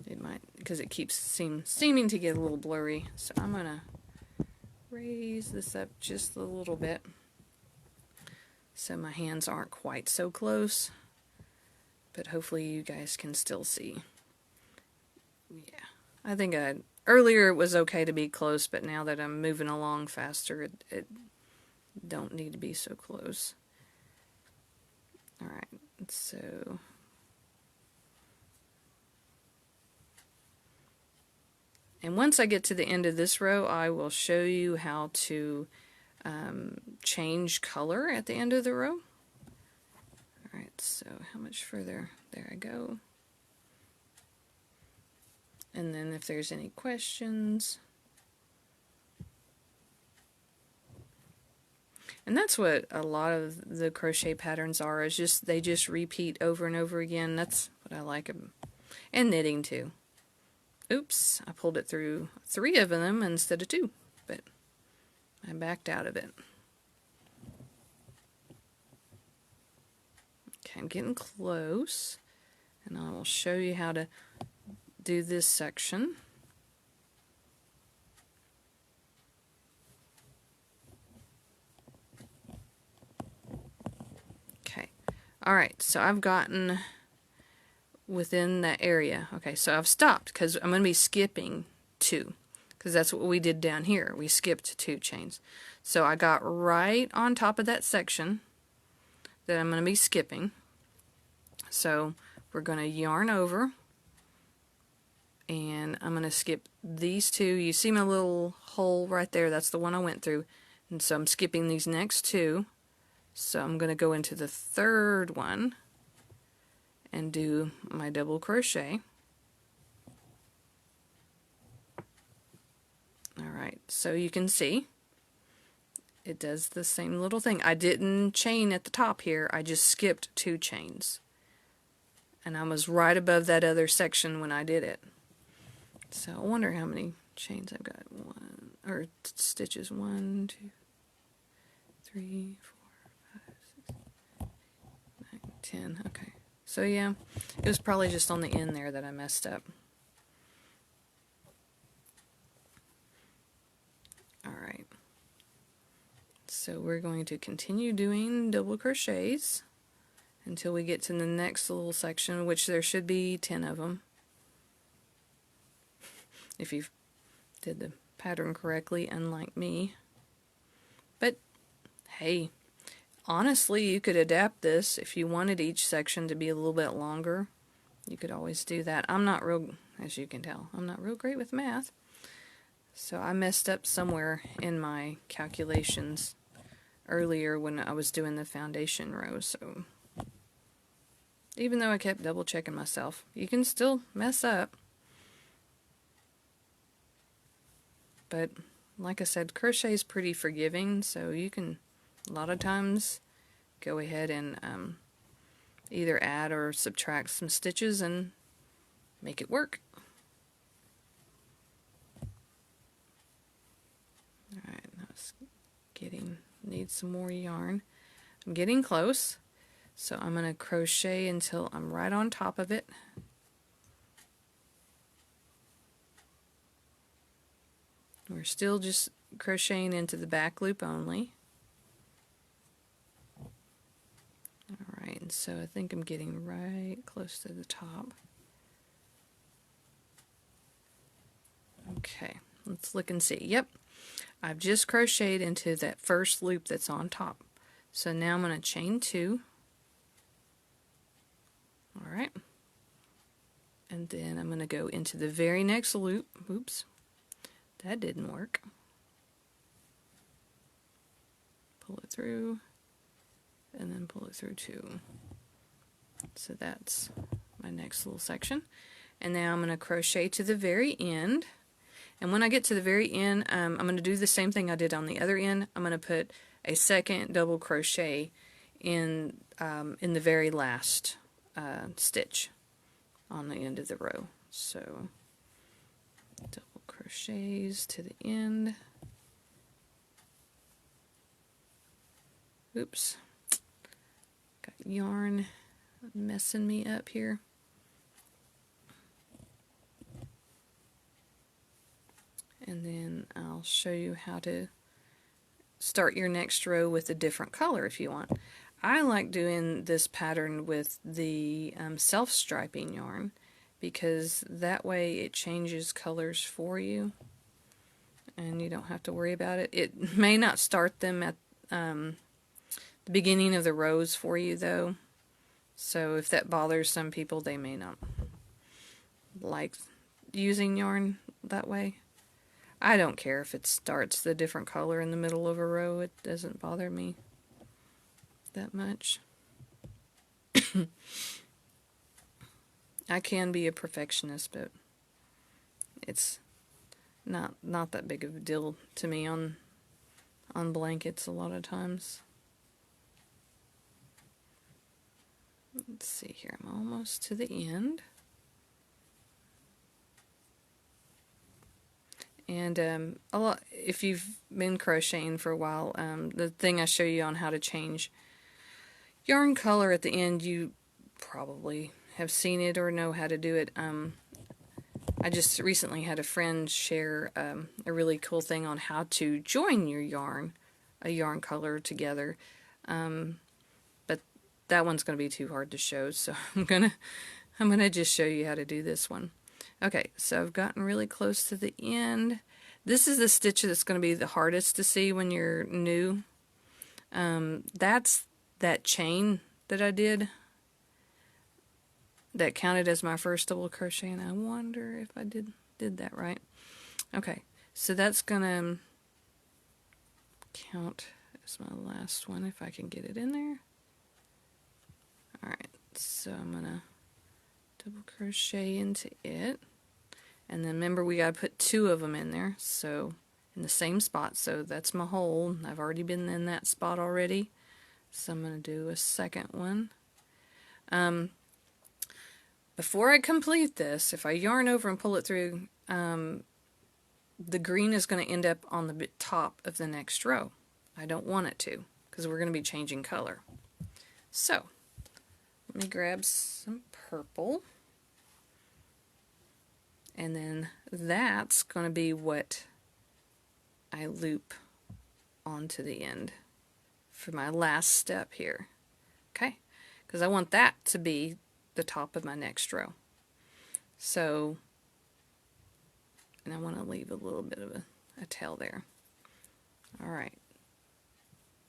It might, because it keeps seeming to get a little blurry. So I'm going to raise this up just a little bit so my hands aren't quite so close. But hopefully you guys can still see. Yeah, I think earlier it was okay to be close, but now that I'm moving along faster, it don't need to be so close. Alright, so and once I get to the end of this row, I will show you how to change color at the end of the row. Alright, so how much further? There I go. And then if there's any questions. And that's what a lot of the crochet patterns are, is just they just repeat over and over again. That's what I like them. And knitting too. Oops, I pulled it through 3 of them instead of 2, but I backed out of it. Okay, I'm getting close, and I will show you how to do this section. Okay, alright, so I've gotten within that area. Okay, so I've stopped because I'm going to be skipping 2, because that's what we did down here. We skipped 2 chains. So I got right on top of that section that I'm going to be skipping. So we're going to yarn over, and I'm going to skip these 2. You see my little hole right there? That's the one I went through. And so I'm skipping these next 2. So I'm going to go into the 3rd one and do my double crochet. Alright, so you can see it does the same little thing. I didn't chain at the top here, I just skipped 2 chains. And I was right above that other section when I did it. So I wonder how many chains I've got. Stitches. 1, 2, 3, 4, 5, 6, 9, 10. Okay. So yeah, it was probably just on the end there that I messed up. Alright. So we're going to continue doing double crochets until we get to the next little section, which there should be 10 of them. If you did the pattern correctly, unlike me. But hey, honestly, you could adapt this if you wanted each section to be a little bit longer. You could always do that. I'm not real, as you can tell, I'm not real great with math. So I messed up somewhere in my calculations earlier when I was doing the foundation row. So even though I kept double checking myself, you can still mess up. But like I said, crochet is pretty forgiving, so you can a lot of times go ahead and either add or subtract some stitches and make it work. Alright, need some more yarn. I'm getting close, so I'm going to crochet until I'm right on top of it. We're still just crocheting into the back loop only. Alright, and so I think I'm getting right close to the top. Okay, let's look and see. Yep, I've just crocheted into that first loop that's on top. So now I'm going to chain 2. Alright, and then I'm going to go into the very next loop. Oops. That didn't work. Pull it through, and then pull it through too. So that's my next little section. And now I'm going to crochet to the very end, And when I get to the very end, I'm going to do the same thing I did on the other end. I'm going to put a second double crochet in the very last stitch on the end of the row. So double crochets to the end. Oops, got yarn messing me up here. And then I'll show you how to start your next row with a different color if you want. I like doing this pattern with the self-striping yarn because that way it changes colors for you and you don't have to worry about it. It may not start them at the beginning of the rows for you though, so if that bothers some people, they may not like using yarn that way. I don't care if it starts the different color in the middle of a row. It doesn't bother me that much. I can be a perfectionist, but it's not that big of a deal to me on blankets a lot of times. Let's see here. I'm almost to the end. And if you've been crocheting for a while, the thing I show you on how to change yarn color at the end, you probably have seen it or know how to do it. I just recently had a friend share a really cool thing on how to join your a yarn color together. But that one's going to be too hard to show, so I'm gonna just show you how to do this one. Okay, so I've gotten really close to the end. This is the stitch that's going to be the hardest to see when you're new. That's that chain that I did that counted as my first double crochet, and I wonder if I did that right. Okay, so that's going to count as my last one if I can get it in there. Alright, so I'm going to double crochet into it, and then remember we got to put 2 of them in there, so in the same spot. So that's my hole. I've already been in that spot already, so I'm going to do a second one. Before I complete this, if I yarn over and pull it through, the green is going to end up on the top of the next row. I don't want it to, because we're going to be changing color. So let me grab some purple, and then that's going to be what I loop onto the end for my last step here. Okay, because I want that to be the top of my next row. So, and I want to leave a little bit of a tail there. Alright,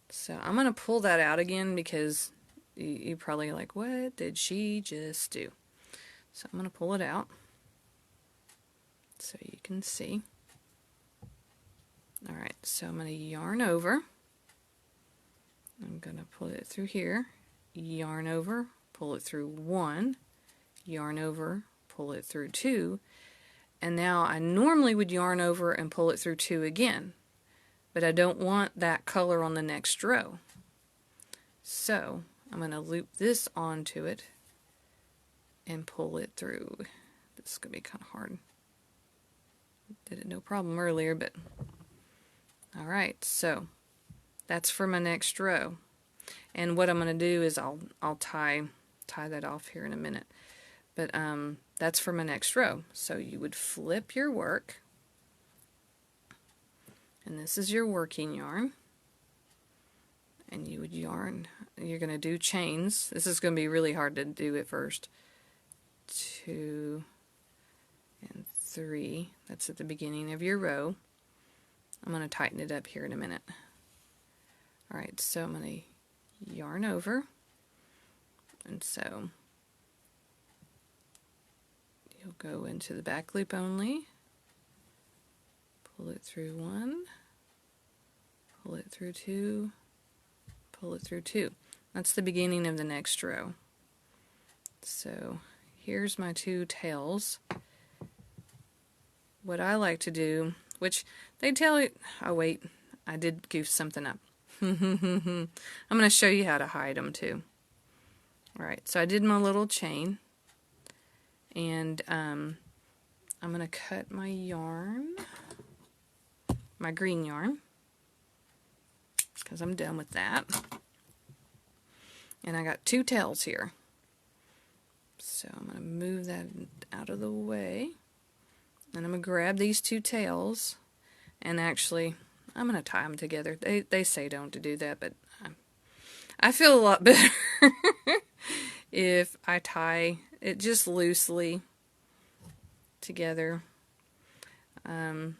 so I'm going to pull that out again because you're probably like, what did she just do? So I'm going to pull it out so you can see. Alright, so I'm going to yarn over. I'm going to pull it through here, yarn over, pull it through 1, yarn over, pull it through 2, and now I normally would yarn over and pull it through 2 again, but I don't want that color on the next row. So I'm going to loop this onto it and pull it through. This is going to be kind of hard. Did it no problem earlier, but alright, so that's for my next row. And what I'm going to do is I'll tie that off here in a minute. But that's for my next row. So you would flip your work, and this is your working yarn, and you would yarn. You're going to do chains. This is going to be really hard to do at first. 2 and 3. That's at the beginning of your row. I'm going to tighten it up here in a minute. Alright, so I'm going to yarn over, and so you'll go into the back loop only, pull it through 1, pull it through 2, pull it through 2. That's the beginning of the next row. So here's my 2 tails, what I like to do, which they tell you, oh wait, I did goof something up. I'm going to show you how to hide them too. Alright, so I did my little chain, and I'm going to cut my yarn, my green yarn, because I'm done with that. And I got 2 tails here. So I'm going to move that out of the way. And I'm going to grab these 2 tails, and actually I'm going to tie them together. They say don't to do that, but I feel a lot better if I tie it just loosely together. And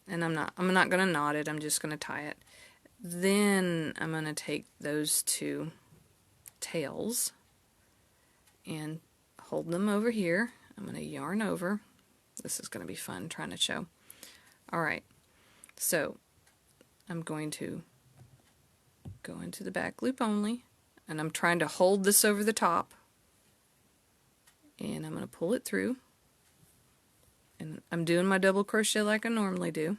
I'm not going to knot it. I'm just going to tie it. Then I'm going to take those 2 tails and hold them over here. I'm going to yarn over. This is going to be fun trying to show. Alright, so I'm going to go into the back loop only, and I'm trying to hold this over the top, and I'm going to pull it through, and I'm doing my double crochet like I normally do.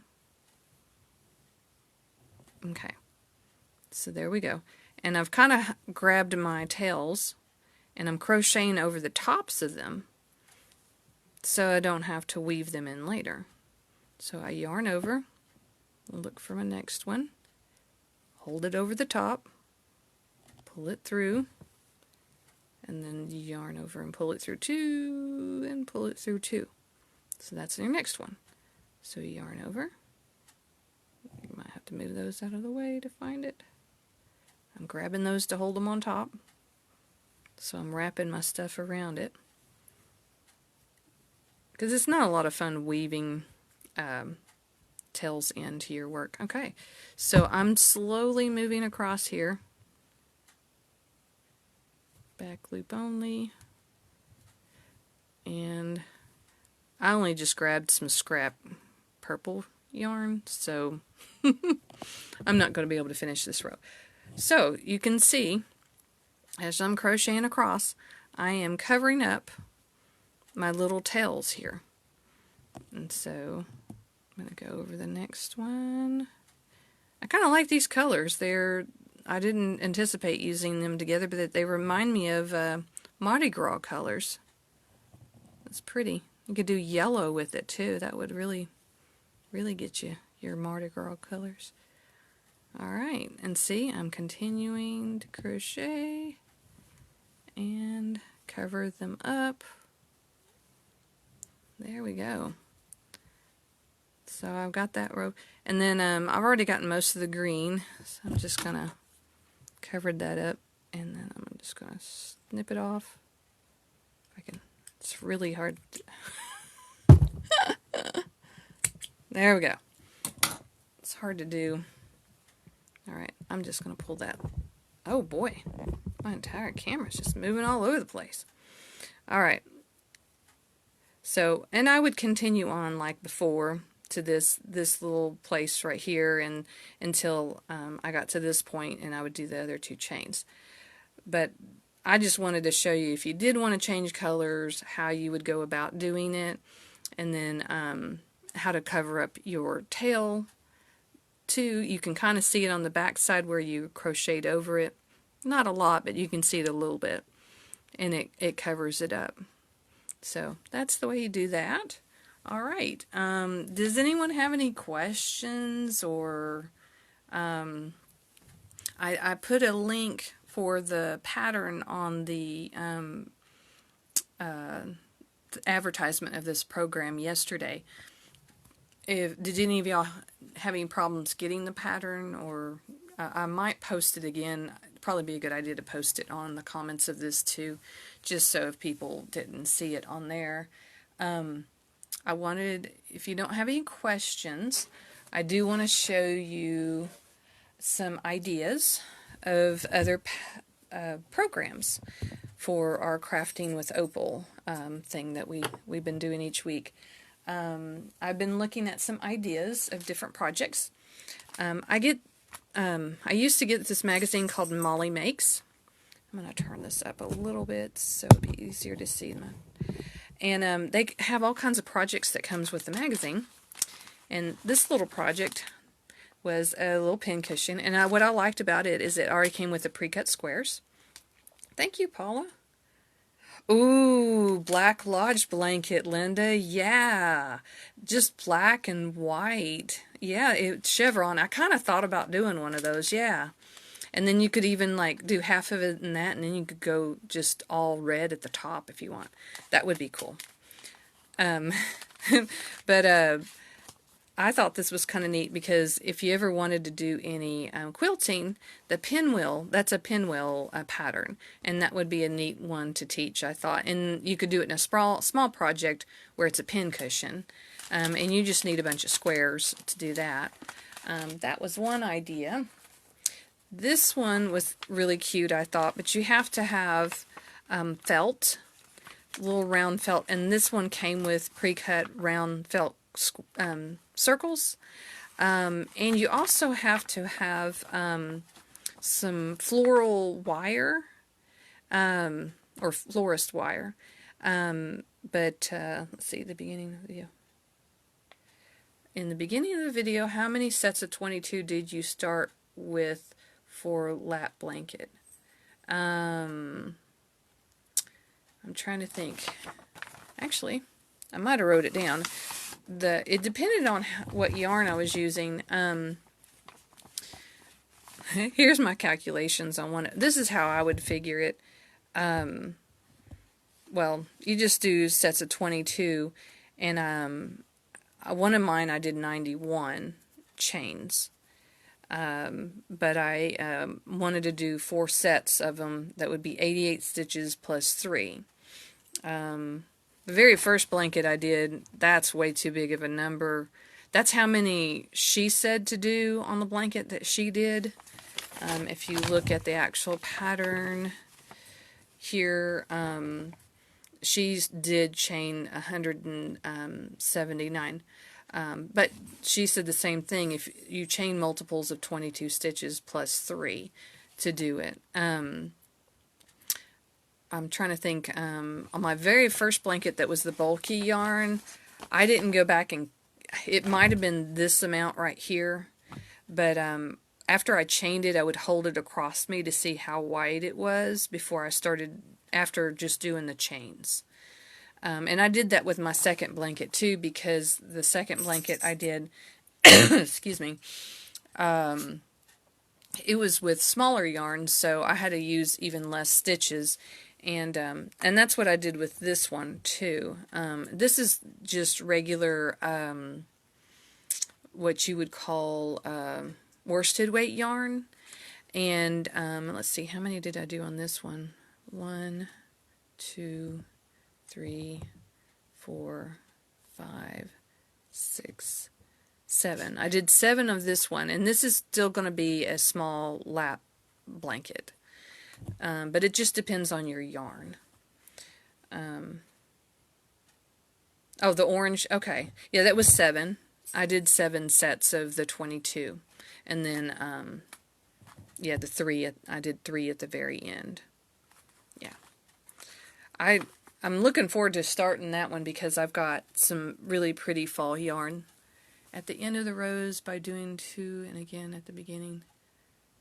Okay, so there we go. And I've kind of grabbed my tails, and I'm crocheting over the tops of them so I don't have to weave them in later. So I yarn over, look for my next one, hold it over the top, pull it through, and then yarn over and pull it through 2, and pull it through 2. So that's your next one. So yarn over. You might have to move those out of the way to find it. I'm grabbing those to hold them on top. So I'm wrapping my stuff around it. Because it's not a lot of fun weaving tails into your work. Okay, so I'm slowly moving across here. Back loop only. And I only just grabbed some scrap purple yarn, so I'm not going to be able to finish this row. So you can see, as I'm crocheting across, I am covering up my little tails here. And so I'm going to go over the next one. I kind of like these colors. I didn't anticipate using them together, but they remind me of Mardi Gras colors. It's pretty. You could do yellow with it too. That would really get you your Mardi Gras colors. Alright, and see, I'm continuing to crochet and cover them up. There we go. So I've got that row, and then I've already gotten most of the green, so I'm just gonna cover that up, and then I'm just gonna snip it off. If I can. It's really hard. There we go. It's hard to do. Alright, I'm just going to pull that. Oh boy, my entire camera's just moving all over the place. Alright, so, and I would continue on like before to this little place right here, and until I got to this point, and I would do the other 2 chains. But I just wanted to show you, if you did want to change colors, how you would go about doing it, and then how to cover up your tail too. You can kind of see it on the back side where you crocheted over it. Not a lot, but you can see it a little bit, and it covers it up. So that's the way you do that. Alright, does anyone have any questions, or I put a link for the pattern on the advertisement of this program yesterday. Did any of y'all have any problems getting the pattern, or I might post it again. It'd probably be a good idea to post it on the comments of this too, just so if people didn't see it on there. I wanted, if you don't have any questions, I do want to show you some ideas of other programs for our Crafting with Opal thing that we've been doing each week. I've been looking at some ideas of different projects. I used to get this magazine called Molly Makes. I'm going to turn this up a little bit so it'll be easier to see them. And they have all kinds of projects that comes with the magazine. And this little project was a little pin cushion. And what I liked about it is it already came with the pre-cut squares. Thank you, Paula. Ooh, Black Lodge blanket, Linda. Yeah, just black and white. Yeah, it's chevron. I kind of thought about doing one of those. Yeah. And then you could even like do half of it in that, and then you could go just all red at the top if you want. That would be cool. But I thought this was kind of neat because if you ever wanted to do any quilting, the pinwheel, that's a pinwheel pattern, and that would be a neat one to teach, I thought. And you could do it in a small project where it's a pin cushion, and you just need a bunch of squares to do that. That was one idea. This one was really cute, I thought, but you have to have felt, little round felt, and this one came with pre-cut round felt circles, and you also have to have some floral wire, or florist wire, but let's see, the beginning of the video. In the beginning of the video, how many sets of 22 did you start with for lap blanket? I'm trying to think. Actually, I might have wrote it down. It depended on what yarn I was using. Here's my calculations on one. This is how I would figure it. Well, you just do sets of 22, and one of mine I did 91 chains. But I wanted to do 4 sets of them. That would be 88 stitches plus 3. The very first blanket I did, that's way too big of a number. That's how many she said to do on the blanket that she did. If you look at the actual pattern here, she did chain 179. But she said the same thing. If you chain multiples of 22 stitches plus 3 to do it. I'm trying to think, on my very first blanket that was the bulky yarn, I didn't go back and, it might have been this amount right here, but after I chained it, I would hold it across me to see how wide it was before I started, after just doing the chains. And I did that with my second blanket too, because the second blanket I did, excuse me, it was with smaller yarns, so I had to use even less stitches. And that's what I did with this one too. This is just regular, what you would call worsted weight yarn. And let's see, how many did I do on this one? 1, 2, 3, 4, 5, 6, 7. I did 7 of this one, and this is still going to be a small lap blanket. But it just depends on your yarn. Oh, the orange, okay. Yeah, that was 7. I did 7 sets of the 22. And then, yeah, the 3, I did 3 at the very end. Yeah. I'm looking forward to starting that one because I've got some really pretty fall yarn. At the end of the rows by doing 2, and again at the beginning.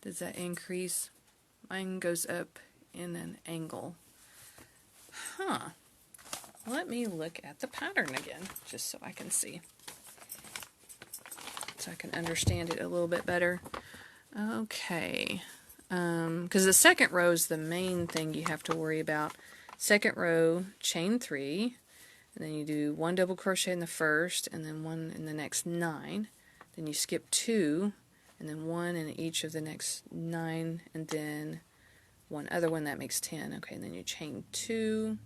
Does that increase? Mine goes up in an angle. Huh. Let me look at the pattern again, just so I can see. So I can understand it a little bit better. Okay. Because the second row is the main thing you have to worry about. Second row, chain 3, and then you do 1 double crochet in the first, and then 1 in the next 9. Then you skip 2, and then 1 in each of the next 9, and then 1 other one, that makes 10. Okay, and then you chain 2,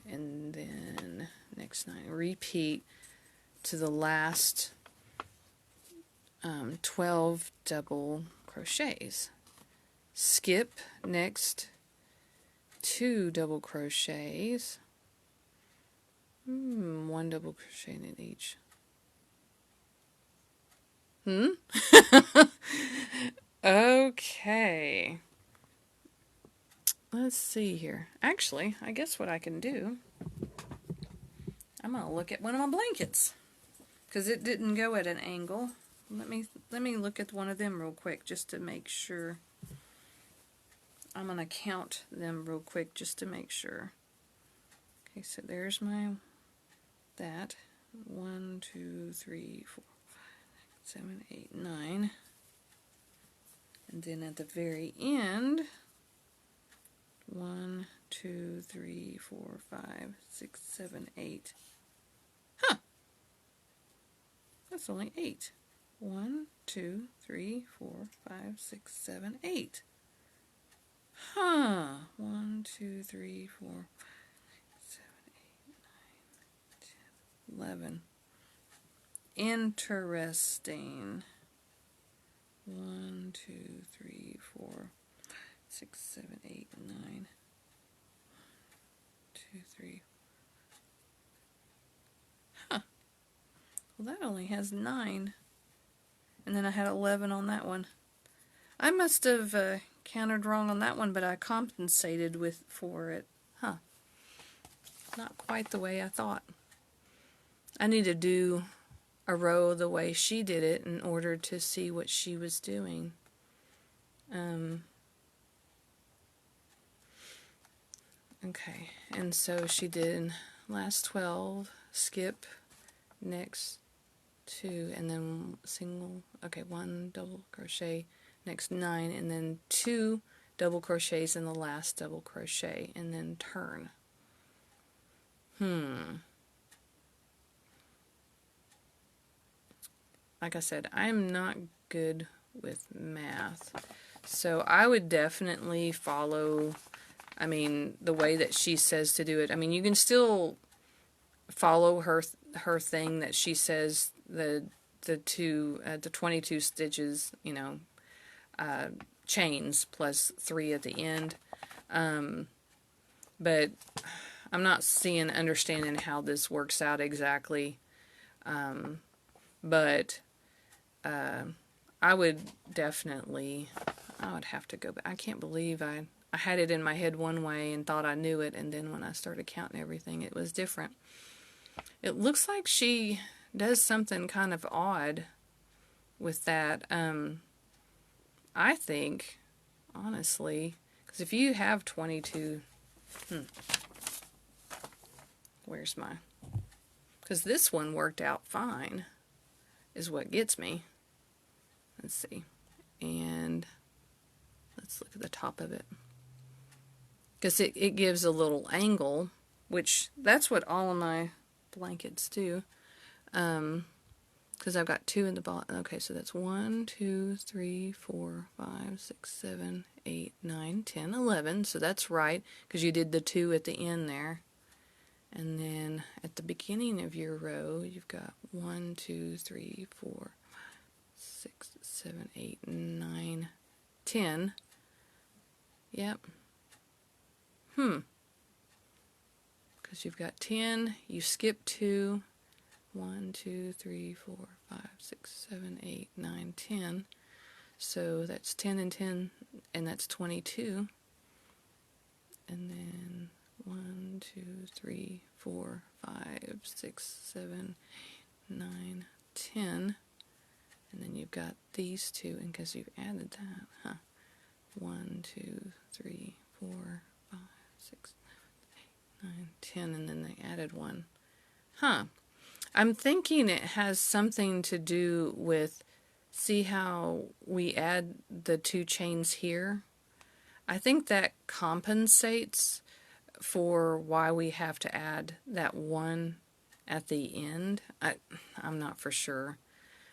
and then next 9. Repeat to the last 12 double crochets. Skip next 2 double crochets. 1 double crochet in each. Okay. Let's see here. Actually, I guess what I can do I'm going to look at one of my blankets because it didn't go at an angle. Let me look at one of them real quick just to make sure. I'm going to count them real quick just to make sure. Okay, so there's that. 1, 2, 3, 4, 5, 6, 7, 8, 9. And then at the very end, 1, 2, 3, 4, 5, 6, 7, 8. Huh! That's only 8. 1, 2, 3, 4, 5, 6, 7, 8. Huh. 1, 2, 3, 4, 5, 6, 7, 8, 9, 10, 11. Interesting. 1, 2, 3, 4, 6, 7, 8, 9. 2, 3. Huh. Well, that only has 9. And then I had 11 on that one. I must have counted wrong on that one, but I compensated for it. Huh. Not quite the way I thought. I need to do a row the way she did it in order to see what she was doing. Okay, and so she did last 12, skip, next 2, and then single, okay, 1 double crochet, next 9, and then 2 double crochets in the last double crochet, and then turn. Like I said, I'm not good with math, so I would definitely follow, the way that she says to do it. You can still follow her thing that she says, the 22 stitches, chains plus 3 at the end. But I'm not understanding how this works out exactly. But I would have to go back. I can't believe I had it in my head one way and thought I knew it, and then when I started counting everything, it was different. It looks like she does something kind of odd with that. I think, honestly, because if you have 22, where's my, because this one worked out fine, is what gets me. Let's see, and let's look at the top of it, because it gives a little angle, which that's what all of my blankets do, because I've got 2 in the bottom. Okay, so that's 1, 2, 3, 4, 5, 6, 7, 8, 9, 10, 11, so that's right, because you did the 2 at the end there. And then at the beginning of your row, you've got 1, 2, 3, 4, 5, 6, 7, 8, 9, 10. Yep. Because you've got 10, you skip 2, 1, 2, 3, 4, 5, 6, 7, 8, 9, 10. So that's 10 and 10, and that's 22. And then 1, 2, 3, 4, 5, 6, 7, 9, 10. And then you've got these 2, and because you've added that, 1, 2, 3, 4, 5, 6, 7, 8, 9, 10, and then they added 1. I'm thinking it has something to do with, see how we add the 2 chains here? I think that compensates for why we have to add that 1 at the end. I'm not for sure,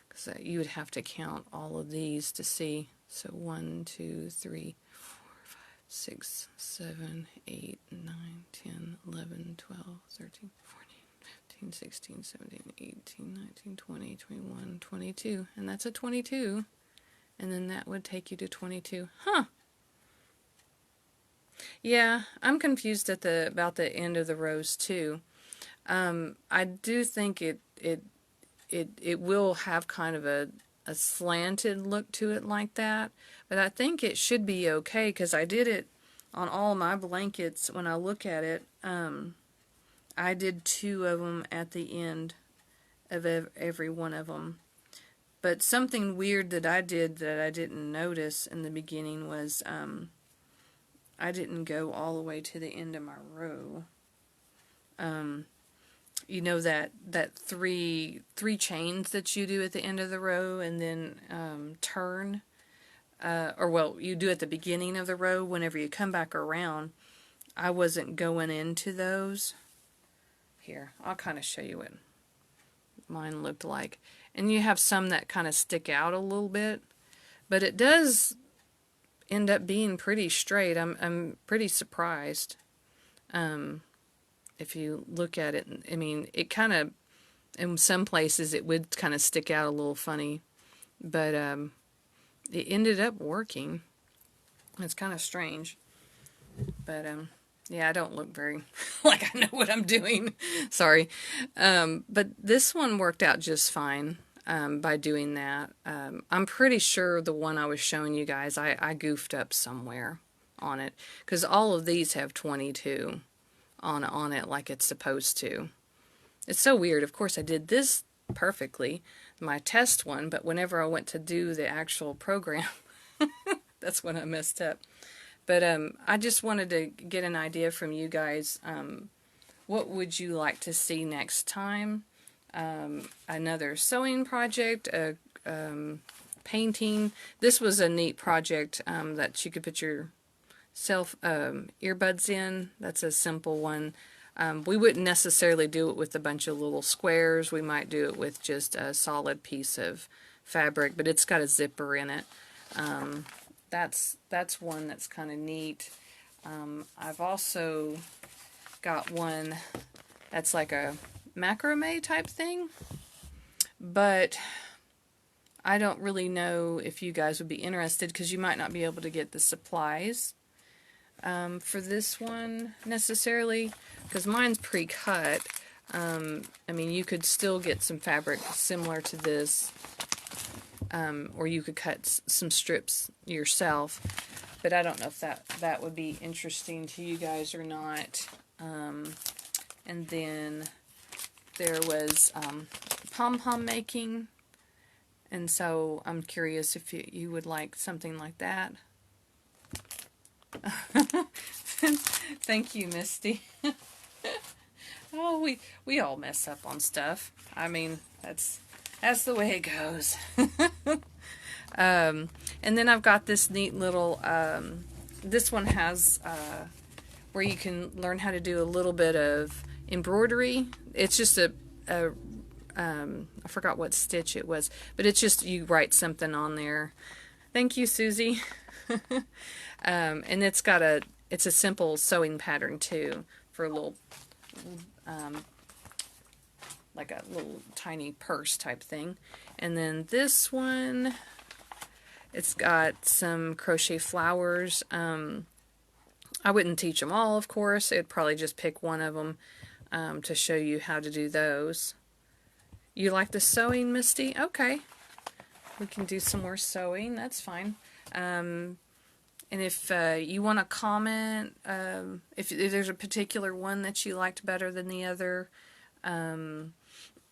because you would have to count all of these to see. So 1, 2, 3, 4, 5, 6, 7, 8, 9, 10, 11, 12, 13, 14, 15, 16, 17, 18, 19, 20, 21, 22. And that's a 22. And then that would take you to 22. Yeah, I'm confused at about the end of the rows too. I do think it will have kind of a slanted look to it like that, but I think it should be okay because I did it on all my blankets. When I look at it, I did 2 of them at the end of every one of them. But something weird that I did that I didn't notice in the beginning was I didn't go all the way to the end of my row. You know that three chains that you do at the end of the row and then turn, or well, you do at the beginning of the row whenever you come back around. I wasn't going into those. Here, I'll kind of show you what mine looked like. And you have some that kind of stick out a little bit, but it does end up being pretty straight. I'm pretty surprised. If you look at it, I mean, it kind of, in some places it would kind of stick out a little funny, but it ended up working. It's kind of strange, but yeah, I don't look very like I know what I'm doing. Sorry. But this one worked out just fine by doing that. I'm pretty sure the one I was showing you guys, I goofed up somewhere on it, because all of these have 22 on it like it's supposed to. It's so weird. Of course, I did this perfectly, my test one, but whenever I went to do the actual program, that's when I messed up. But I just wanted to get an idea from you guys. What would you like to see next time? Another sewing project, painting. This was a neat project that you could put your earbuds in. That's a simple one. We wouldn't necessarily do it with a bunch of little squares. We might do it with just a solid piece of fabric, but it's got a zipper in it. That's one that's kind of neat. I've also got one that's like a macrame type thing, but I don't really know if you guys would be interested, because you might not be able to get the supplies for this one necessarily, because mine's pre-cut. I mean, you could still get some fabric similar to this, or you could cut some strips yourself, but I don't know if that would be interesting to you guys or not. And then there was pom-pom making, and so I'm curious if you would like something like that. Thank you, Misty. Oh, we all mess up on stuff. I mean, that's the way it goes. And then I've got this neat little, this one has where you can learn how to do a little bit of embroidery. It's just I forgot what stitch it was, but it's just you write something on there. Thank you, Susie. And it's a simple sewing pattern too, for a little like a little tiny purse type thing. And then this one, it's got some crochet flowers. I wouldn't teach them all, of course. I'd probably just pick one of them to show you how to do those. You like the sewing, Misty? Okay. We can do some more sewing. That's fine. And if you want to comment, if there's a particular one that you liked better than the other,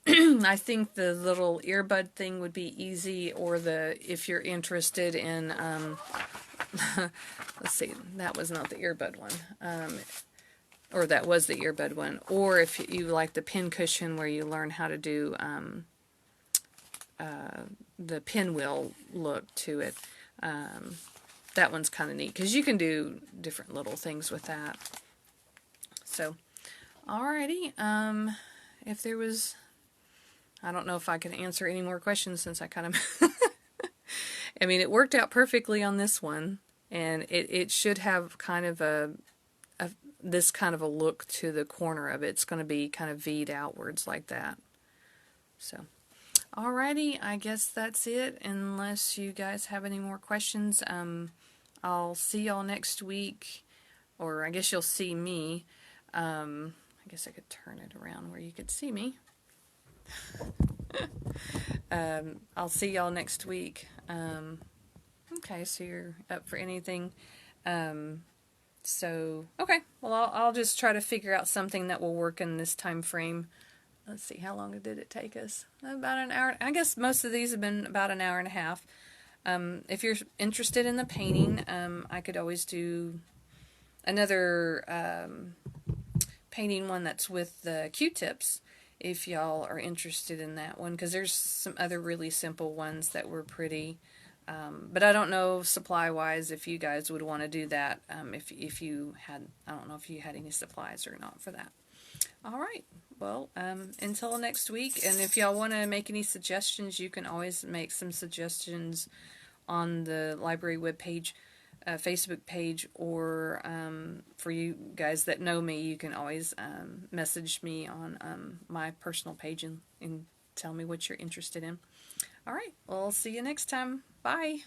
I think the little earbud thing would be easy, or if you're interested in, let's see, that was not the earbud one, or that was the earbud one, or if you like the pin cushion where you learn how to do the pinwheel look to it, that one's kind of neat, because you can do different little things with that. So, alrighty, if there was, I don't know if I can answer any more questions, since I kind of, I mean, it worked out perfectly on this one, and it should have kind of this kind of a look to the corner of it. It's going to be kind of V'd outwards like that. So, alrighty, I guess that's it, unless you guys have any more questions. I'll see y'all next week, or I guess you'll see me. I guess I could turn it around where you could see me. I'll see y'all next week. Okay, so you're up for anything. Okay. Well, I'll just try to figure out something that will work in this time frame. Let's see, how long did it take us? About an hour. I guess most of these have been about an hour and a half. If you're interested in the painting, I could always do another painting one that's with the Q-tips if y'all are interested in that one, because there's some other really simple ones that were pretty. But I don't know supply-wise if you guys would want to do that. If you had, I don't know if you had any supplies or not for that. All right. Well, until next week, and if y'all want to make any suggestions, you can always make some suggestions on the library webpage, Facebook page, or for you guys that know me, you can always message me on my personal page and tell me what you're interested in. All right. Well, I'll see you next time. Bye.